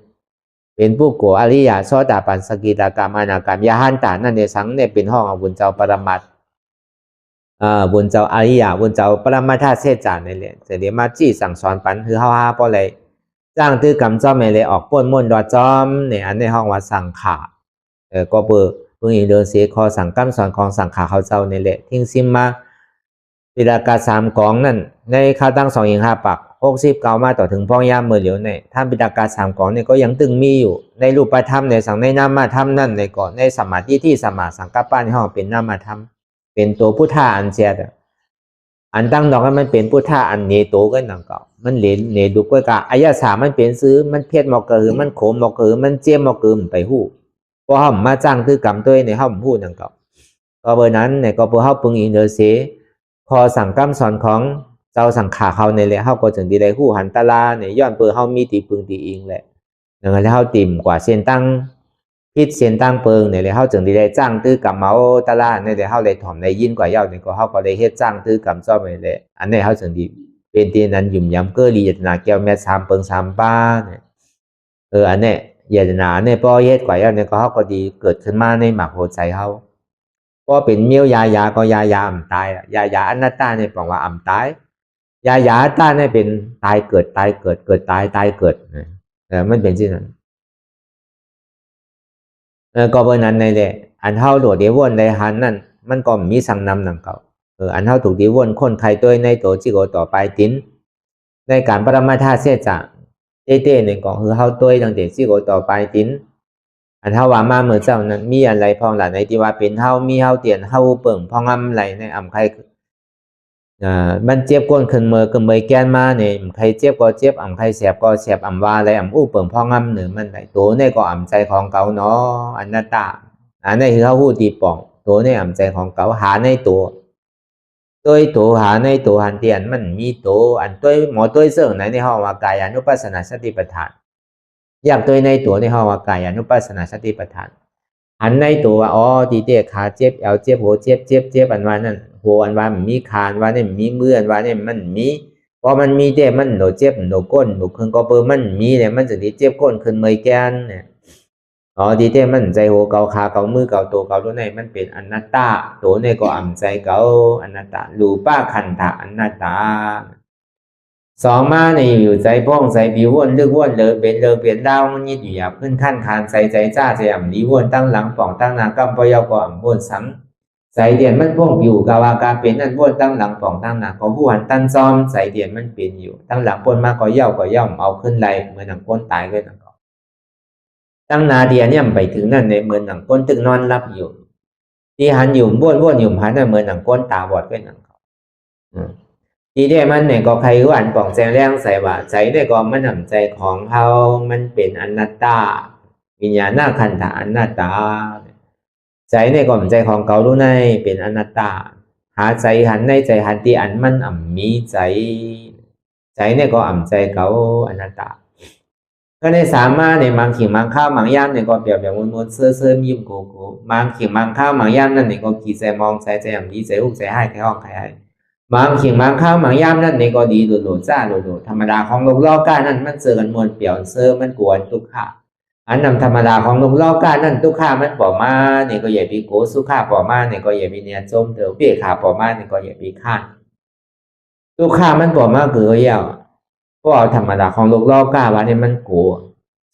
เป็นผู้โกอริยะโสดาปันสกิทากรรมอนาคามยาหันตานั่นเนี่ยสังเนี่ยเป็นห้องของบุญเจ้าปรมัตถ์บุญเจ้าอริยะบุญเจ้าปรมัตถ์เสจานนี่แหละจะเรียกมาจี้สั่งสอนปันคือเฮาเพราะอะไรจ้างตื้อกรรมจอมไม่เลยออกป้นม่นดอจอมเนี่ยอันในห้องว่าสังขาก็เพิ่งอีเดินเสียคอสังกัมสอนของสังขาเขาเจ้านี่แหละทิ้งซิมมาปิฎก3กองนั่นในข้าวตั้ง2-5 ปัก69มาต่อถึงพ้องย่ามเมื่อเหลียวในท่านปิฎก3กองเนี่ยก็ยังตึงมีอยู่ในรูปธรรมในสังในนามธรรมนั่นในก่อนในสมาธิที่สมาสังกัปปะในห้องเป็นนามธรรมเป็นตัวพุทธาอันเสียดอันตั้งดอกให้มันเป็นพุทธาอันเนโตกันนั่งเก่ามันเหลนเนดุกกะอายะสามันเป็นซื้อมันเพชรมอกเกือมันโขมมอกเกือมันเจียมมอกเกือไปหู้เพราะห้องมาจ้างตื้อกรรมตัวในห้องพูดนั่งเก่าก็เบอร์นั้นเนี่ยก็เพื่อห้องปึงอินเดอร์เสพอสั่งกัมสอนของเจ้าสังขาเขาในเลยเขาก็ถึงดีได้หู้หันตาลาเนี่ยย้อนเปิดเขามีตีปึงตีอิงแหละอย่างนั้นเขาติ่มกว่าเส้นตั้งพิษเส้นตั้งเปิงเนี่ยเลยเขาถึงดีได้จ้างตื้อกรรมเมาตาลาเนี่ยเลยเขาเลยถ่อมในยินกว่าเย้าเนี่ยก็เขาก็เลยเฮ็ดจ้างตื้อกรรมจ้อไปเลยอันนี้เขาถึงดีเป็นตีนั้นยุ่มย้ำเกลียดนาเกี่ยวแม่3 เปิง3 ป้าเนี่ยอันนี้เยดนาเนี่ยพอเฮ็ดกว่าเย้าเนี่ยก็เขาก็ดีเกิดขึ้นมาในหมักหัวใจเขาก็เป็นเมียวยาก็ยาอ่ำตายยาอนัตตาเนี่ยบอกว่าอ่ำตายยาตาเนี่ยเป็นตายเกิดตายเกิดตายเกิดมันเป็นที่นั้นก็เพราะนั้นในแหละอันเท่าโดดเดียววนในหันนั่นมันก็มีสังนำหนังเก่าอันเท่าถูกเดียววนคนใครตัวในตัวจิโกต่อไปติ้นในการปรมาธาเสียจากเต้เนี่ยก็คือเท่าตัวตั้งแต่จิโกต่อไปติ้นอันเท่าว่ามาเมื่อเจ้านั้นมีอะไรพองหลานในที่ว่าเป็นเท่ามีเท่าเตียนเท่าเปิ่งพองอำไหลในอ่ำใครมันเจ็บก้นขึ้นมือก็เมยแกนมาเนี่ยใครเจ็บก็เจ็บอ่ำใครแสบก็แสบอ่ำว่าอะไรอ่ำอู้เปิ่งพองอำเหนือมันไหลตัวเนี่ยก็อ่ำใจของเก่าเนาะอนัตตาอันนี้คือเขาพูดตีป่องตัวเนี่ยอ่ำใจของเก่าหาในตัวหาในตัวหันเตียนมันมีตัวอันตัวหมอตัวเสื่อไหนในห้องว่ากายอนุปัสสนาสติปัฏฐานอยากตัวในตัวในห้องว่ากายอนุปัสสนาสติปัฏฐานหันในตัวอ๋อตีเตะขาเจ็บเอวเจ็บหัวเจ็บอันว่านั่นหัวอันว่ามันมีคานว่าเนี่ยมีมืออันว่าเนี่ยมันมีพอมันมีเจ็บมันโดเจ็บโดก้นโดขึ้นก็เปิดมันมีเนี่ยมันจะที่เจ็บก้นขึ้นเมยแกนเนี่ยอ๋อตีเตะมันใจหัวเกาขาเกามือเกาตัวเกาตัวในมันเป็นอนัตตาตัวในก็อ่ำใจเกาอนัตตารูป้าขันธะอนัตตา2มาในอยู่ใจพ้องใจบิววนเลือกวนเลยเป็นดาวมันยิดอยู่หยาบขึ้นขั้นคานใจจ้าใจอ่ำนี้วนตั้งหลังป่องตั้งนากำปยก็อ่ำวนสังใจเดียนมันพ้องอยู่กาวากาเป็นนั่นวนตั้งหลังป่องตั้งนาก็ผู้หันตั้งซ้อมใจเดียนมันเป็นอยู่ตั้งหลังปนมาก็ย่อมเอาขึ้นไหลเหมือนหนังก้นตายเลยนะก็ตั้งนาเดียนเนี่ยไปถึงนั่นในเหมือนหนังก้นตึกนอนรับอยู่ที่หันอยู่วนอยู่หันนั่นเหมือนหนังก้นตาบอดเลยนะ ทีเดียมันเนี่ยก็ใครรู้อันป่องแจงแรงใส่ว่าใจเนี่ยก็มันหนำใจของเขามันเป็นอนัตตาวิญญาณขันธะอนัตตาใจเนี่ยก็มันใจของเขารู้ในเป็นอนัตตาหาใจหันในใจหันที่อันมันมีใจใจเนี่ยก็ใจเขาอนัตตาก็ในสามารถในบางขิงบางข้าวบางย่ามเนี่ยก็เปรียบแบบมนๆเสื้อยิ้มโกโก้บางขิงบางข้าวบางย่ามนั่นเนี่ยก็กี่ใจมองใจใจดีใจอุกใจให้ใครห้องใครให้บางขิงบางข้าวบางย่ามนั่นเนี่ยก็ดีโดดจ้าโดดธรรมดาของโลกโลกานั่นมันเจอกันมวลเปลี่ยวเสื้อมันกวนทุกข์อันนำธรรมดาของโลกโลกานั่นทุกข์มันปอมาเนี่ยก็อย่าไปโกสุขาปอมาเนี่ยก็อย่าไปเนี่ยจมเดือดเบี้ยขาปอมาเนี่ยก็อย่าไปฆ่าทุกข์มันปอมาเกือยเพราะธรรมดาของโลกโลกาว่าเนี่ยมันกลัว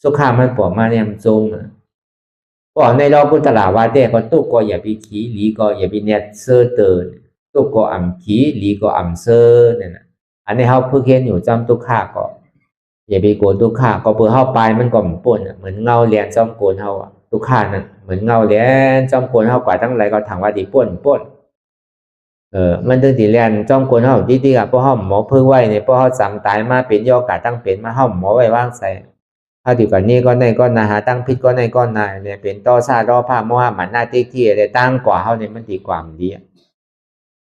สุขามันปอมาเนี่ยมันจมเพราะในรอบพุทธลาวาเต้ก็ตุกก็อย่าไปขี้หลีก็อย่าไปเนี่ยเสื้อเตือนตุกก็ขี้หลีก็เสื้อเนี่ยนะอันนี้เขาเพิ่งเห็นอยู่จำทุกข์ก็อย่าไปโกรธทุกข์ก็เพื่อเข้าไปมันก็มันป่นเหมือนเงาเลียนจอมโกนเขาทุกข์นั่นเหมือนเงาเลียนจอมโกนเขากว่าทั้งหลายก็ถามว่าดีป่นมันถึงตีเลียนจอมโกนเขาดีๆเพราะเขาหมอเพิ่งไว้เนี่ยเพราะเขาจำตายมาเป็นยอกาตั้งเป็นมาเขาหมอไว้ว่างใส่ถ้าดีกว่านี้ก็ในก็นาหาตั้งพิษก็ในก็นายเนี่ยเป็นต่อซาดอผ้ามั่วหมันหน้าที่อะไรตั้งกว่าเขาเนี่ยมันดีกว่ามันดี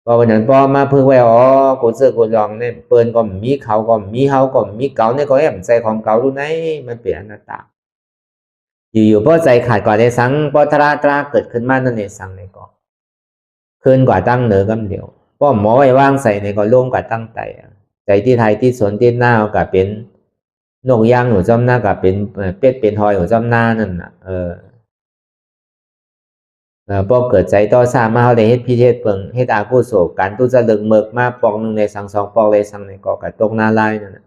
พอวันนั้นพอมาเพิ่งไว้กูเสื้อกูลองเนี่ยเปิ้นก็มีเขาก็มีเขาก็มีเก่าเนี่ยก็แอบใจของเก่ารู้ไหนมันเปลี่ยนหน้าตาอยู่ๆพอใจขาดกว่าได้สังพอตราเกิดขึ้นมานั่นเองสังในก็ขึ้นกว่าตั้งเหนือกำเดียวพอหมอไว้ว่างใส่ในก็ล่วงกว่าตั้งใจที่ไทยที่สนที่หน้าก็เป็นนกย่างหัวจอมหน้าก็เป็นเป็ดเป็นหอยหัวจอมหน้านั่นน่ะพอเกิดใจต่อสามาเขาได้เฮ็ดพิเทศเปิงเฮ็ดอากุโศกการตุจะเลิกเมิกมาปองหนึ่งในสังสองปองเลยสังในก็กระตกหน้าลายนั่น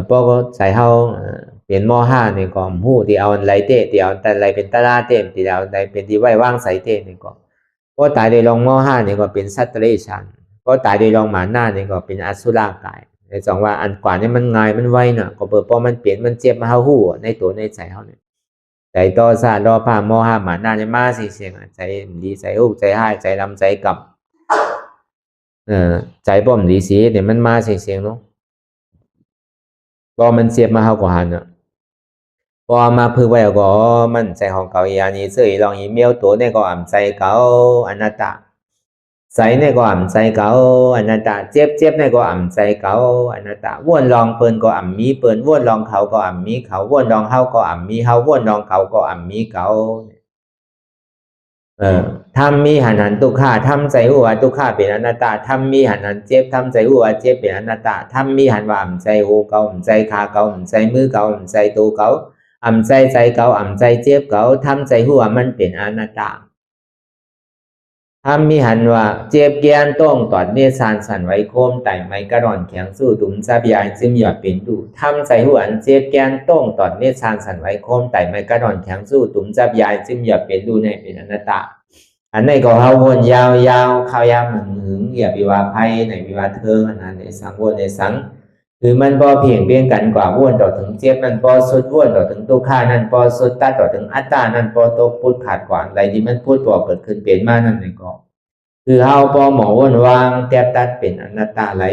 พอก็ใจเขาเปลี่ยนมห้าในก็หู้ที่เอาไหลเตะที่เอาแต่ไหลเป็นตาลาเตะที่เอาไหลเป็นที่ไว้ว่างใส่เตะนี่ก็พอตายได้ลองมห้านี่ก็เป็นสัตว์เดรัจฉานพอตายได้ลองหมาหน้านี่ก็เป็นอสุรกายในสองว่าอันกว่านี่มันง่ายมันไวน่ะก็เปิดพอมันเปลี่ยนมันเจ็บมาเฮาหู้ในตัวในใจเขาเนี่ยใจต่อซาดอผ้ามห้าหมาหน้าเนี่ยมาสิเสียงใจดีใจอุกใจให้ใจลำใจกับใจป้อมดีสีเนี่ยมันมาเสียงเนาะพอมันเสียบมาเฮาก็หันอ่ะพอมาพึ่งไว้ก็มันใจของเก่าอย่างนี้ซื้อลองอีเมลตัวเนี่ยก็ใจเก่าอนัตตาใจเนี่ยก็ใจเก่าอนัตตาเจ็บเนี่ยก็ใจเก่าอนัตตาว่นลองเปิ้นก็มีเปิ้นว่นลองเขาก็มีเขาว่นลองเฮาก็มีเฮาว่นลองเขาก็มีเขาทำมีหันตุกขาทำใจหัวตุกขาเป็นอนัตตาทำมีหันเจ็บทำใจหัวเจ็บเป็นอนัตตาทำมีหันว่าใจหัวเก่าใจขาเก่าใจมือเก่าใจตัวเก่าใจเก่าใจเจ็บเก่าทำใจหัวมันเป็นอนัตตาทำมีหันว่าเจ็บเกียนต้องตอดเนี่ยสานสันไว้โคมไต่ไม้กระดอนแข็งสู้ดุมซาบิอันซึมหยอดเป็นดูทำใจหัวเจ็บเกียนต้องตอดเนี่ยสานสันไว้โคมไต่ไม้กระดอนแข็งสู้ดุมซาบิอันซึมหยอดเป็นดูในเป็นอนัตตาอันนี้ก็เขาวนยาวเข้ายามหึงอย่าไปว่าไพ่ไหนไปว่าเธออันนั้นในสังวนในสังคือมันพอเพียงเพียงกันกว่าวนต่อถึงเจ็บนั่นพอสุดวนต่อถึงตัวข้านั่นพอสุดตัดต่อถึงอัตตานั่นพอตกพูดขาดกว่าอะไรที่มันพูดตัวเกิดขึ้นเปลี่ยนมานั่นเองก็คือเขาพอหมอวนวางแทบตัดเป็นอนัตตาไหล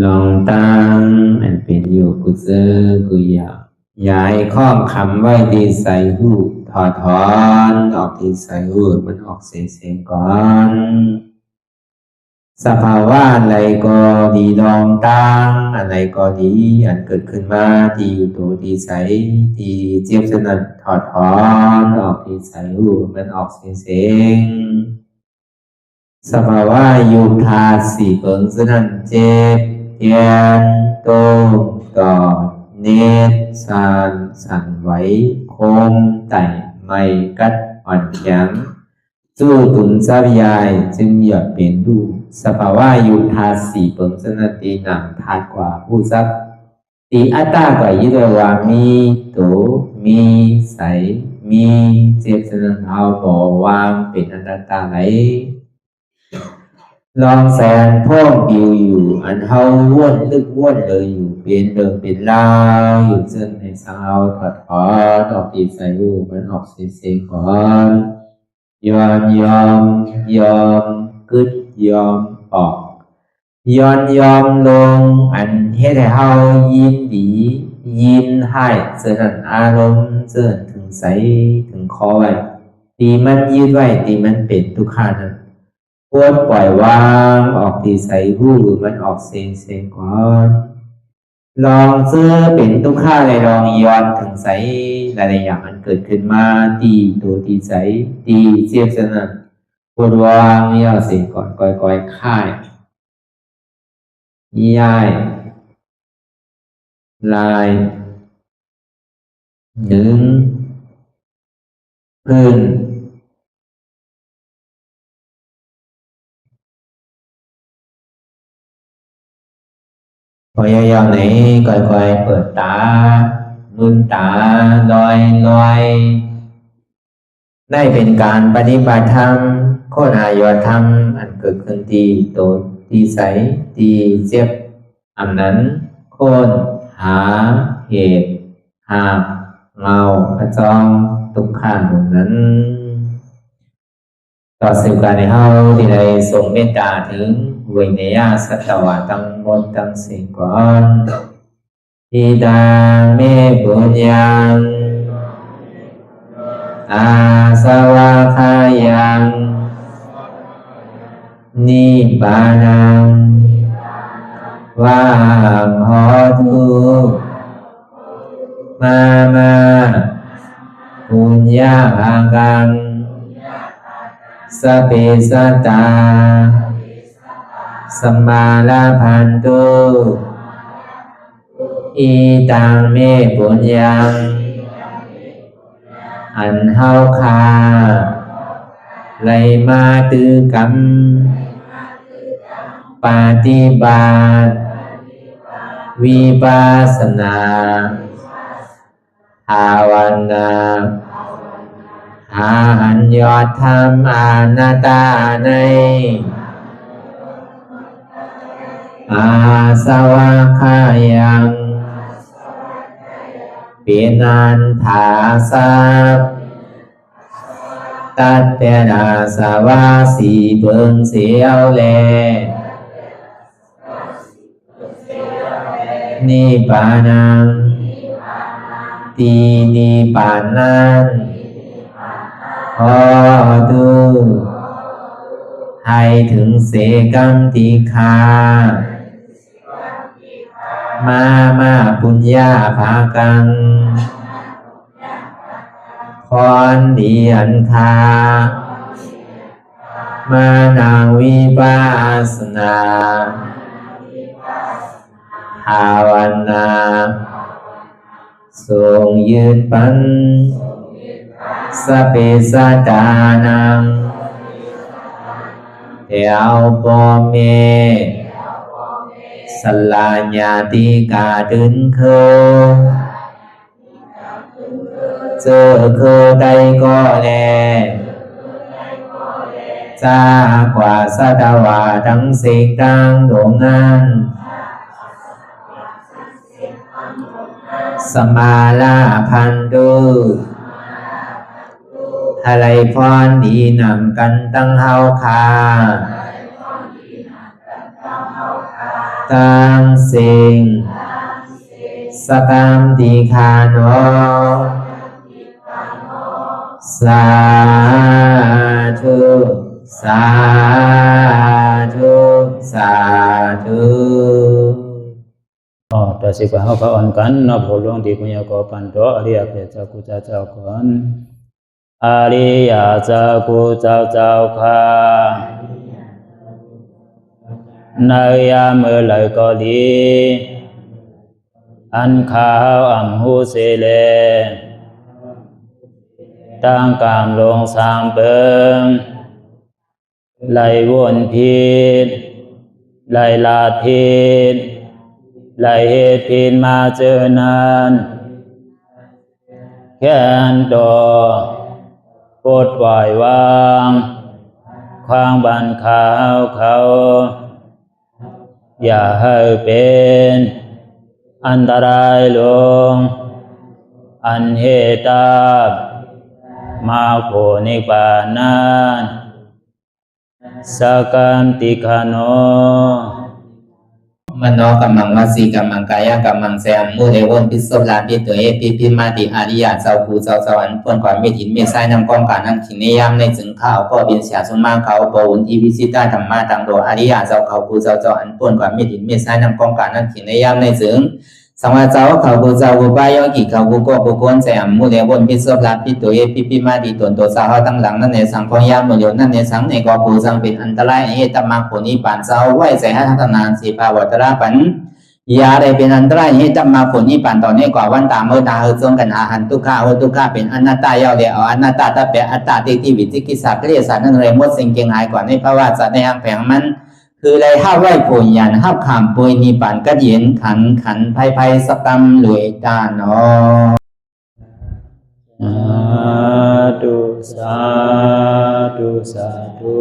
ลองตั้งอันเป็นอยู่กุเซอกุยาย้ายข้องคำไว้ที่ใส่หูถอดถอนออกที่ใส่หูมันออกเสียงก่อนสภาวะอะไรก็ดีลองตั้งอะไรก็ดีอันเกิดขึ้นมาที่อยู่ตัวที่ใส่ที่เจี๊ยบสนัดถอดถอนออกที่ใส่หูมันออกเสียงสภาวะยุทธาสีเปิงสนัดเจ็บเทียนโตต่อเนตสั่นไหวโคมไต่ไม่กัดอ่อนแข็งสู้ตุนทรัพยายจึงอย่าเป็นดูสภาวะยุทธาสีเปิงสนัดตีหนังทาดกว่าผู้ซักตีอัตตากว่ายึดว่ามีโตมีใสมีเจ็บสนัดเอาบ่วางเป็นอนัตตาไหลลองแสนพ่อปิวอยู่อันเฮาว่นลึกว่นเลยอยู่เป็นเดิมเป็นลาวอยู่ซึ่งในสาวถอดถอนออกตีใส่หูมันออกเสียงก่อนยอมกึดยอมออกยอมลงอันเฮ็ดให้เฮายินดียินให้เสื่อมอารมณ์เสื่อมถึงใสถึงคอไว้ตีมันยืดไว้ตีมันเป็นทุกขานั้นปวดปล่อยวางออกที่ใส่หูมันออกเสียงก่อนลองเสื้อเป็นทุกข้าเลยลองย้อนถึงใสหลายๆอย่างมันเกิดขึ้นมาตีตัวตีใสตีเจียบสนั่นปวดวางย่อเสียงก่อนก่อยค่ายย้ายลายหนึ่งพื้นพยายามไหนก่อยเปิดตาลืมตาลอยได้เป็นการปฏิบัติธรรมโคตรอายธรรมอันเกิดขึ้นที่โตที่ใสที่เจ็บอันนั้นโคนหาเหตุหาเงาพระจองทุกขันนั้นต่อสืบการในเฮาที่ได้ส่งเมตตาถึงเวเนียสัตวะตั้งหมดตั้งสิ่งก่อนอิดาเมปุญญังอาสวะคายังนิบานังวังหอตุมาปุญญากังสเปสตาสมาลาพันตุอีตังเมปุญญังอันเฮาคาไลมาตือกรรมปฏิบัติวิปัสสนาภาวนาหาอันยอดธรรมอนัตตาในอาสวะคายังเป็นอันถาสัพตัดเปนาสวะสีเบิ่งเสียวแลนิพพานังตีนิพพานันขอดูให้ถึงเสกัมติคามาปุญญาภากังพรดีอันคามานาวิปัสสนาภาวนาทรงยืนปันสเปสตานังเอวปอเมสลาญาติกาดึนเคเจอเคได้ก็แลจากว่าสัตวาทั้งสิ่งดังดวงนั้นสมาลาพันตุอะไรพรดีนำกันตั้งเฮาคา ตังสิงสกัมติคาโนสาธุสาธุสาธุ แต่สิกว่าเขาก็อ่อนกันเนาะผู้หลวงที่ปุญญาโกปันโตอริยเพียรเจ้ากูเจ้าก่อนอริยเจ้ากูเจ้าค่ะในยามเมื่อไหร่ก็ดีอันข้าวอ่ำหูเสเลตั้งกามลงสามเปิงไหลวนพิษไหลลาดพิษไหลเหตุพิษมาเจอนานแค้นดอปดไหววางความบันขาวเขาอย่าให้เป็นอันตรายลงอันเหตุตามาโผนิปานันสกัมติคโนมโนกัมมังวสีกัมมังกายกัมมังแสมมุเรวนพิศลาปิตัวพิมาติอาริยะเจ้าภูเจ้าสวรรค์พ้นความไม่ถินไม่ใช่นำกองการนั่งขินในยามในจึงข้าวก็บินเสียสมาเขาปวุนอีวิสิตาธรรมะตังโดอาริยะเจ้าเขาภูเจ้าสวรรค์พ้นความไม่ถินไม่ใช่นำกองการนั่งขินในยามในจึงสังวาเจ้าเขาภูเจ้าภูปายกิเขาภูก็ภูคนแสมมุเรวนพิศลาปิตัวพิมาติตนตัวสาวตั้งหลังนั่นในสังพยามโยนั่นในสังในก็ภูสังเป็นอันตรายเหตุมาผลนิพพานเจ้าไหวใส่ให้ทัศนานสีภาวตระปันยาได้เป็นอันตรายให้จำมาผลนิพพานตอนนี้กว่าวันตามเมื่อตาเฮจงกันอาหันทุกข้าทุกข้าเป็นอนัตตาเยาเดียวอนัตตาถ้าเป็นอัตตาที่วิจิกิสาเกลียสารนั่นเลยหมดสิ่งเก่งหายกว่าในภาวะสัตว์ในห้างแผงมันคือเลยห้าไหวผลยันห้าขามปุยนิพพานก็เย็นขันภัยสกรรมรวยตาเนาะสาธุสาธุ